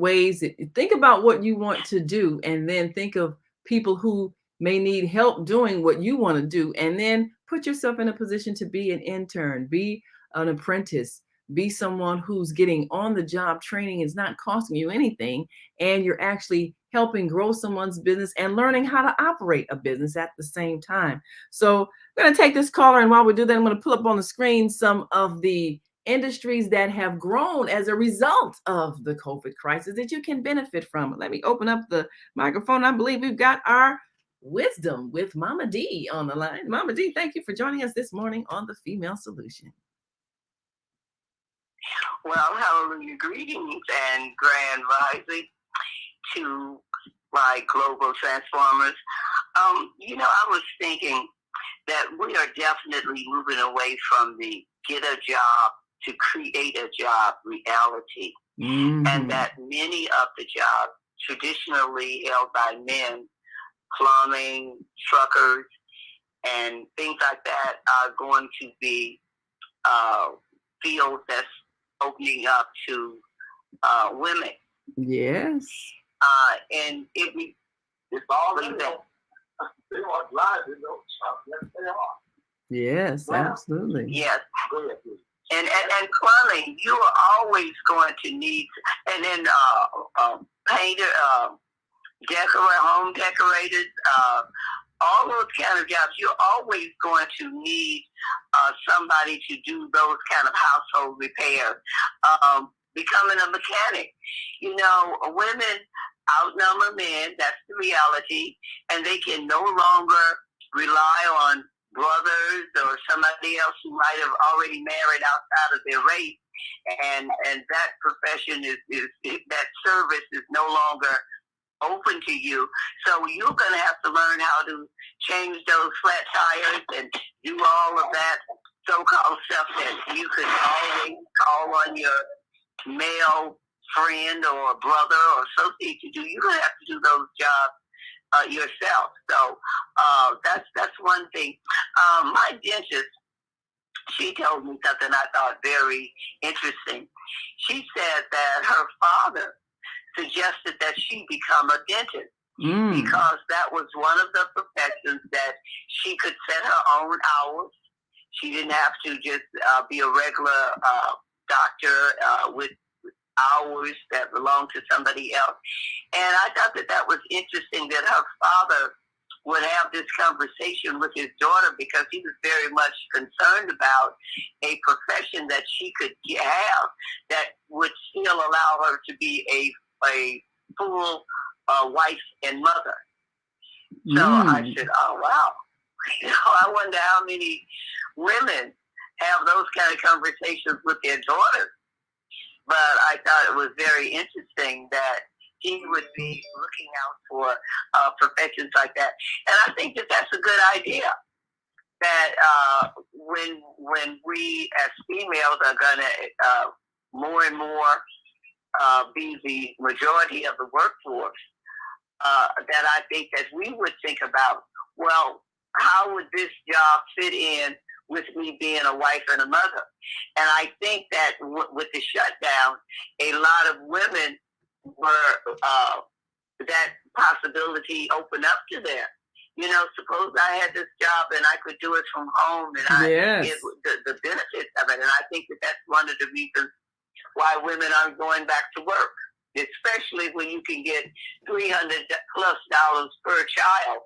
think about what you want to do, and then think of people who may need help doing what you want to do, and then put yourself in a position to be an intern, be an apprentice, be someone who's getting on the job training. Is not costing you anything, and you're actually helping grow someone's business and learning how to operate a business at the same time. So I'm going to take this caller, and while we do that, I'm going to pull up on the screen some of the industries that have grown as a result of the COVID crisis that you can benefit from. Let me open up the microphone. I believe we've got our wisdom with Mama D on the line. Mama D, thank you for joining us this morning on The Female Solution. Well, hallelujah. Greetings and grand rising to my global transformers. I was thinking that we are definitely moving away from the get a job to create a job reality. Mm-hmm. And that many of the jobs traditionally held by men, plumbing, truckers, and things like that are going to be fields that's opening up to women. Yes. And It's all that. They are live in those shops. Yes, they are. Yes, absolutely. Yes. Go ahead, please. And plumbing, you are always going to need, and then painter, home decorators, all those kind of jobs, you're always going to need somebody to do those kind of household repairs. Becoming a mechanic, women outnumber men. That's the reality, and they can no longer rely on brothers or somebody else who might have already married outside of their race, and that profession is that service is no longer open to you. So you're going to have to learn how to change those flat tires and do all of that so-called stuff that you could always call on your male friend or brother or associate to do. You're going to have to do those jobs yourself. So that's one thing. My dentist, she told me something I thought very interesting. She said that her father suggested that she become a dentist because that was one of the professions that she could set her own hours. She didn't have to just be a regular doctor with hours that belonged to somebody else. And I thought that was interesting that her father would have this conversation with his daughter because he was very much concerned about a profession that she could have that would still allow her to be a full wife and mother. So I said, oh, wow. I wonder how many women have those kind of conversations with their daughters. But I thought it was very interesting that he would be looking out for professions like that. And I think that that's a good idea, that when we as females are going to more and more be the majority of the workforce, that I think that we would think about, well, how would this job fit in with me being a wife and a mother? And I think that with the shutdown, a lot of women were, that possibility opened up to them. Suppose I had this job and I could do it from home and I get the benefits of it. And I think that that's one of the reasons why women aren't going back to work, especially when you can get $300+ per child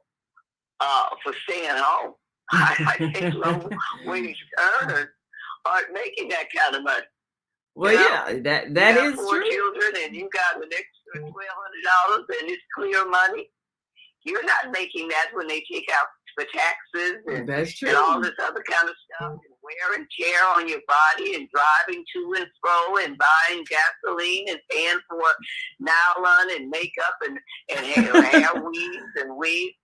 for staying home. I think low-wage earners aren't making that kind of money. Well, yeah, that is four true. Children, and you got an extra $1,200, and it's clear money. You're not making that when they take out the taxes and, that's true. And all this other kind of stuff, and wear and tear on your body, and driving to and fro, and buying gasoline, and paying for nylon and makeup, and hair weaves and wigs.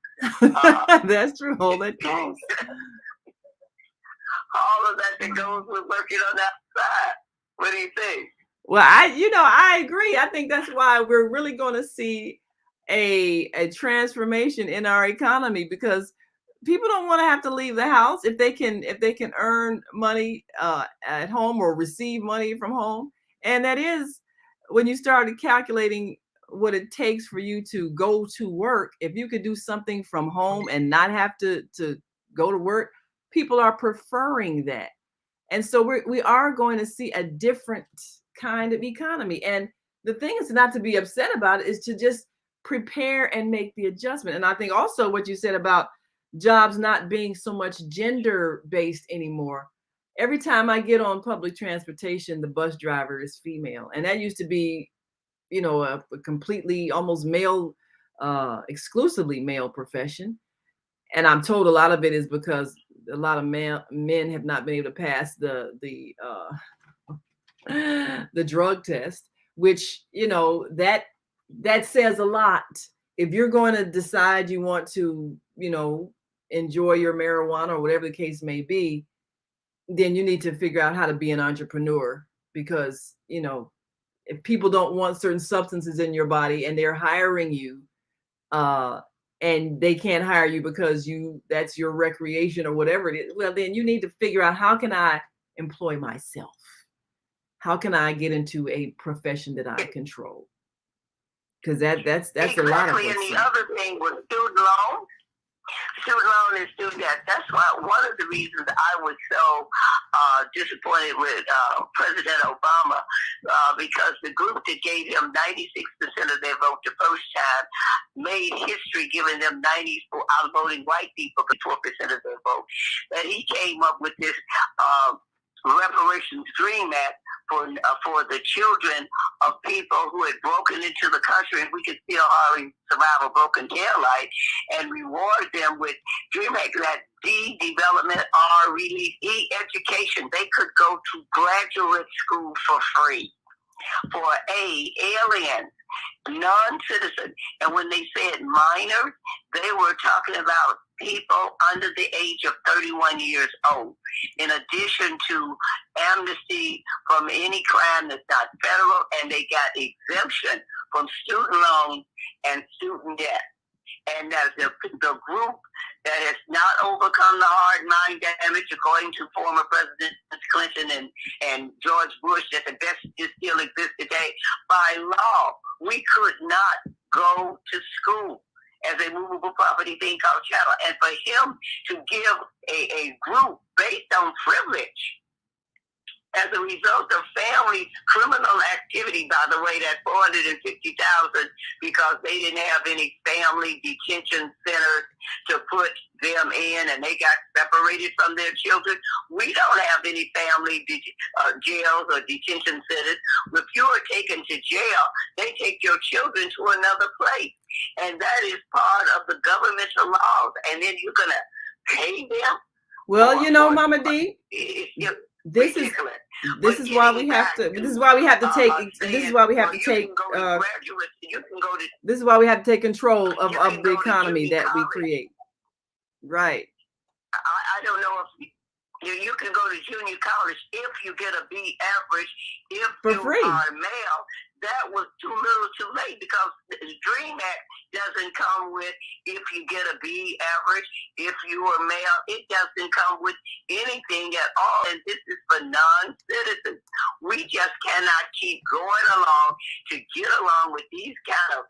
That's true. All that costs. All of that goes with working on that side. What do you think? Well, I agree. I think that's why we're really going to see a transformation in our economy, because people don't want to have to leave the house if they can earn money at home or receive money from home. And that is when you started calculating what it takes for you to go to work. If you could do something from home and not have to go to work, people are preferring that. And so we are going to see a different kind of economy. And the thing is not to be upset about it, is to just prepare and make the adjustment. And I think also what you said about jobs not being so much gender based anymore. Every time I get on public transportation, the bus driver is female. And that used to be, a completely almost male, exclusively male profession. And I'm told a lot of it is because a lot of men have not been able to pass the drug test, which, that says a lot. If you're going to decide you want to enjoy your marijuana or whatever the case may be, then you need to figure out how to be an entrepreneur, because, if people don't want certain substances in your body and they're hiring you, and they can't hire you because that's your recreation or whatever it is, well, then you need to figure out, how can I employ myself? How can I get into a profession that I control? Because that's exactly. A lot of And the other thing was student loan. Student loan and student debt. That's why one of the reasons I was so disappointed with President Obama, because the group that gave him 96% of their vote the first time made history, giving them 94 outvoting white people, 4% of their vote. That he came up with this reparations dream act for the children of people who had broken into the country, and we could still hardly survive a broken taillight, and reward them with dream act that D, development, R, relief, E, education. They could go to graduate school for free. For A, aliens, non-citizen. And when they said minors, they were talking about people under the age of 31 years old, in addition to amnesty from any crime that's not federal, and they got exemption from student loans and student debt. And as the group that has not overcome the hard mind damage, according to former Presidents Clinton and George Bush, that the best still exists today, by law, we could not go to school as a movable property being called chattel. And for him to give a group based on privilege, as a result of family criminal activity, by the way, that 450,000, because they didn't have any family detention centers to put them in, and they got separated from their children. We don't have any family jails or detention centers. If you are taken to jail, they take your children to another place, and that is part of the governmental laws. And then you're gonna pay them. Well, Mama D. This is why we have to. This is why we have to take. This is why we have to take. This is why we have to take control of the economy that we create. Right. I don't know if you can go to junior college if you get a B average. If for you free. are male, that was too little, too late, because the Dream Act doesn't come with if you get a B average, if you are male. It doesn't come with anything at all, and this is for non-citizens. We just cannot keep going along to get along with these kind of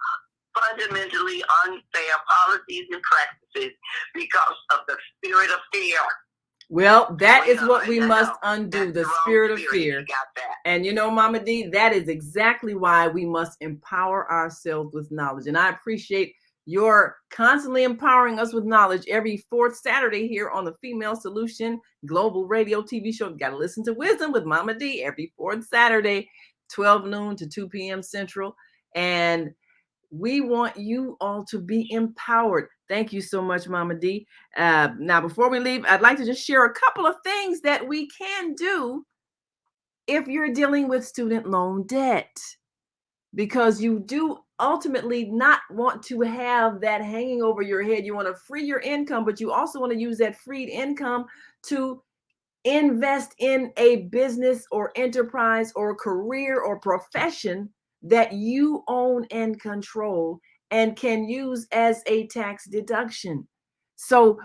fundamentally unfair policies and practices because of the spirit of fear. Well, that is what we must undo, the spirit of fear. And Mama D, that is exactly why we must empower ourselves with knowledge. And I appreciate your constantly empowering us with knowledge every fourth Saturday here on the Female Solution Global Radio TV show. You got to listen to Wisdom with Mama D every fourth Saturday, 12 noon to 2 p.m. Central. And we want you all to be empowered. Thank you so much, Mama D. Now, before we leave, I'd like to just share a couple of things that we can do if you're dealing with student loan debt, because you do ultimately not want to have that hanging over your head. You want to free your income, but you also want to use that freed income to invest in a business or enterprise or career or profession that you own and control and can use as a tax deduction. So,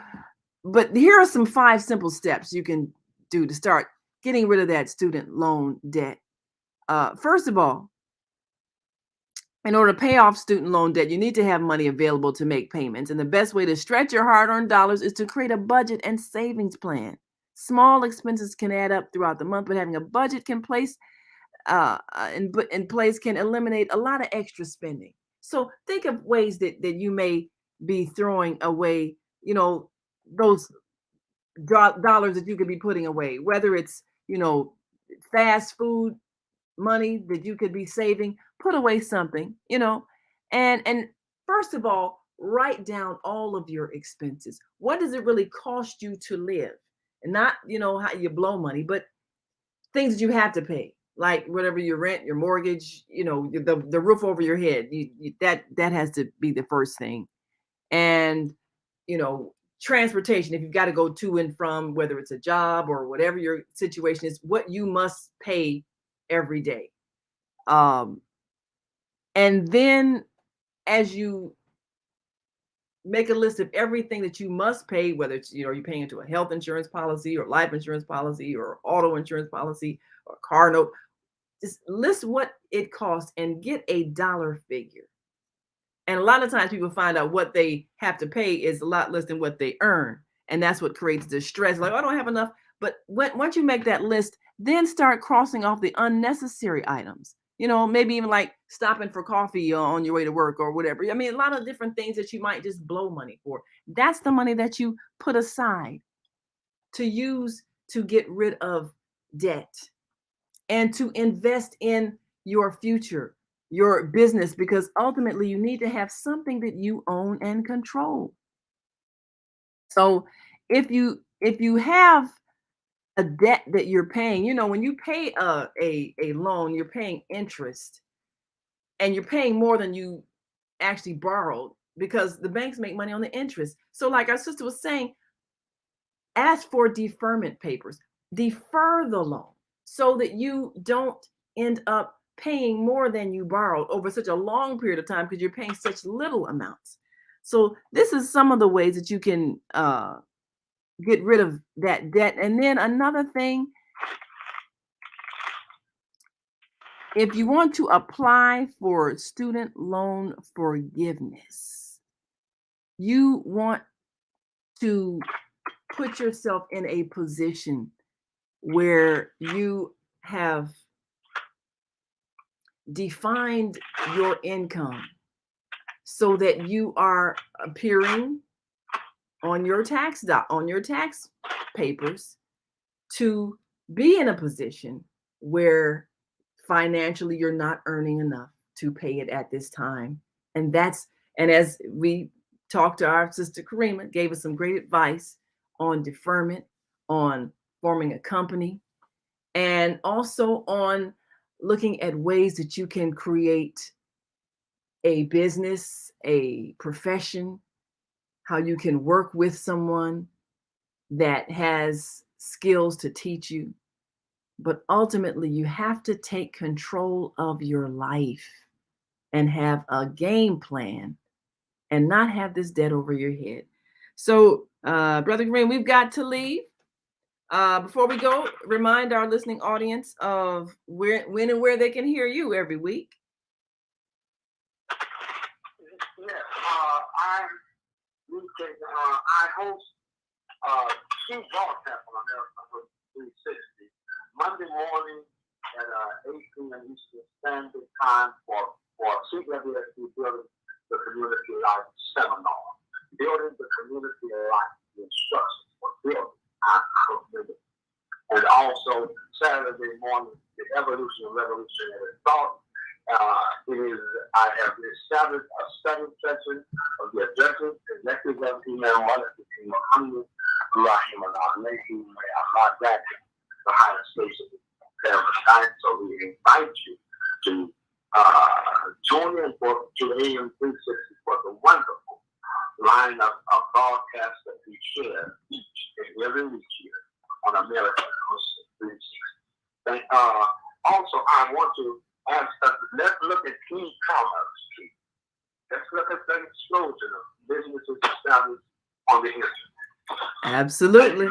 but here are some 5 simple steps you can do to start getting rid of that student loan debt. First of all, in order to pay off student loan debt, you need to have money available to make payments. And the best way to stretch your hard-earned dollars is to create a budget and savings plan. Small expenses can add up throughout the month, but having a budget in place can eliminate a lot of extra spending. So think of ways that you may be throwing away, those dollars that you could be putting away, whether it's, fast food money that you could be saving. Put away something, and first of all, write down all of your expenses. What does it really cost you to live? And not, how you blow money, but things that you have to pay, like whatever your rent, your mortgage, the roof over your head. That has to be the first thing. And transportation, if you've got to go to and from, whether it's a job or whatever your situation is, what you must pay every day. And then as you make a list of everything that you must pay, whether it's, you're paying into a health insurance policy or life insurance policy or auto insurance policy or car note, just list what it costs and get a dollar figure. And a lot of times people find out what they have to pay is a lot less than what they earn. And that's what creates the stress. Like, I don't have enough. But once you make that list, then start crossing off the unnecessary items. Maybe even like stopping for coffee on your way to work or whatever. I mean, a lot of different things that you might just blow money for. That's the money that you put aside to use to get rid of debt and to invest in your future, your business, because ultimately you need to have something that you own and control. So if you have a debt that you're paying, when you pay a loan, you're paying interest, and you're paying more than you actually borrowed because the banks make money on the interest. So like our sister was saying, ask for deferment papers, defer the loan so that you don't end up paying more than you borrowed over such a long period of time because you're paying such little amounts. So this is some of the ways that you can get rid of that debt. And then another thing, if you want to apply for student loan forgiveness, you want to put yourself in a position where you have defined your income so that you are appearing on your tax papers to be in a position where financially you're not earning enough to pay it at this time. And as we talked to our sister Karima, gave us some great advice on deferment, on forming a company, and also on looking at ways that you can create a business, a profession, how you can work with someone that has skills to teach you. But ultimately, you have to take control of your life and have a game plan and not have this debt over your head. So, Brother Green, we've got to leave. Before we go, remind our listening audience of when and where they can hear you every week. I host two broadcasts on America 360 Monday morning at 8 p.m. Eastern Standard Time for CWSD Building the Community Life Seminar. Building the Community Life, the instructions for building our community. And also Saturday morning, the Evolution and Revolutionary Thought. I have established a study session of the objectives, executive of female wellness between Muhammad, Rahim, and Al-Nahi, the highest station of paradise. So we invite you to join in to AM 360 for the wonderful lineup of broadcasts that we share each and every week here on America 360. Also, I want to ask us, let's look at e-commerce. Let's look at the explosion of businesses established on the internet. Absolutely.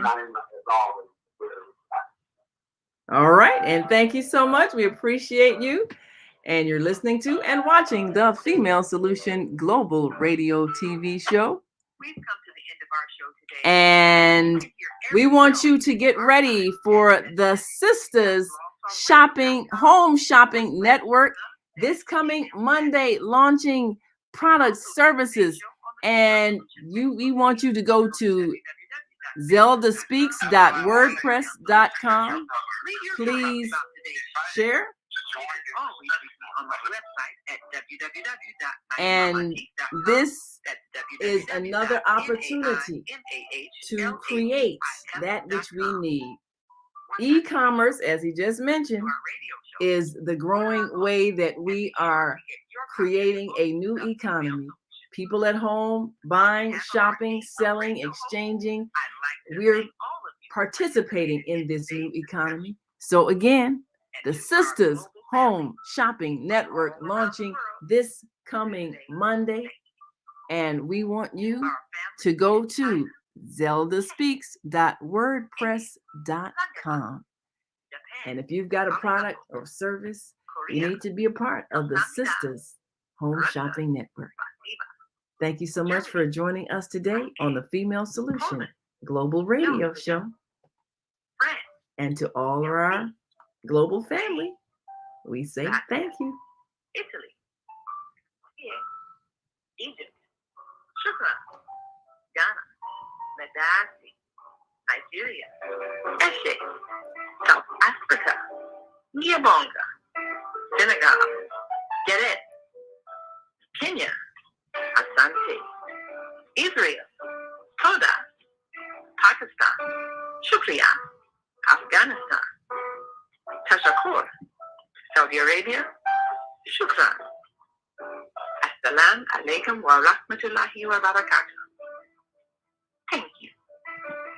All right. And thank you so much. We appreciate you. And you're listening to and watching the Female Solution Global Radio TV show. We've come to the end of our show today. And we want you to get ready for the Sisters Home Shopping Network this coming Monday, launching products, services, and we want you to go to zeldaspeaks.wordpress.com. Please share. And this is another opportunity to create that which we need. E-commerce, as he just mentioned, is the growing way that we are creating a new economy people at home buying, shopping, selling, exchanging. We're participating in this new economy. So again, the Sisters Home Shopping Network launching this coming Monday. And we want you to go to zeldaspeaks.wordpress.com. And if you've got a product or service, you need to be a part of the Sisters Home Shopping Network. Thank you so much for joining us today on the Female Solution Global Radio Show. And to all of our global family, we say thank you. Italy, Egypt, Shukran, Ghana, Madagascar, Nigeria, Eshe, South Africa, Nyabonga, Senegal, Geret, Kenya, Asante, Israel, Toda, Pakistan, Shukriya, Afghanistan, Tashakur, Saudi Arabia, Shukran. Assalamu alaikum wa rahmatullahi wa barakatuh. Thank you.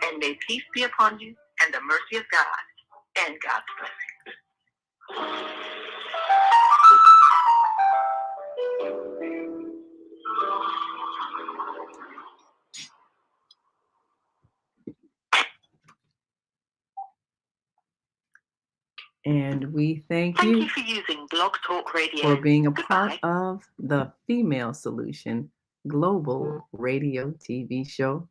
And may peace be upon you and the mercy of God and God's blessing. And we thank Thank you you for using Blog Talk Radio. for being a part of the Female Solution Global Radio TV show.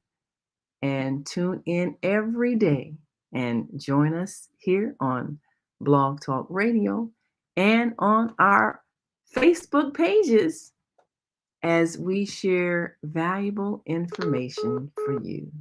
And tune in every day and join us here on Blog Talk Radio and on our Facebook pages as we share valuable information for you.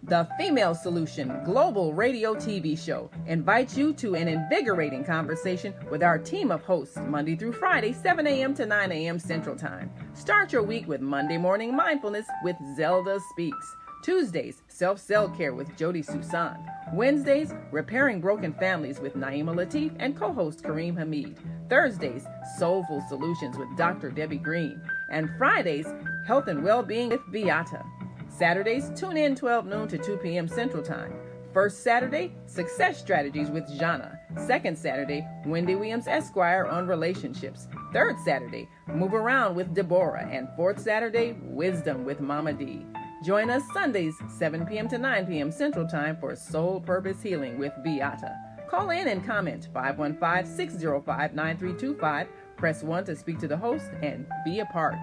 The Female Solution Global Radio TV show invites you to an invigorating conversation with our team of hosts Monday through Friday, 7 a.m. to 9 a.m. Central Time. Start your week with Monday Morning Mindfulness with Zelda Speaks. Tuesdays, Self-Cell Care with Jody Susan. Wednesdays, Repairing Broken Families with Naima Latif and co-host Kareem Hamid. Thursdays, Soulful Solutions with Dr. Debbie Green. And Fridays, Health and Wellbeing with Beata. Saturdays, tune in 12 noon to 2 p.m. Central Time. First Saturday, Success Strategies with Jana. Second Saturday, Wendy Williams Esquire on relationships. Third Saturday, Move Around with Deborah. And fourth Saturday, Wisdom with Mama D. Join us Sundays, 7 p.m. to 9 p.m. Central Time for Soul Purpose Healing with Beata. Call in and comment 515-605-9325. Press 1 to speak to the host and be a part.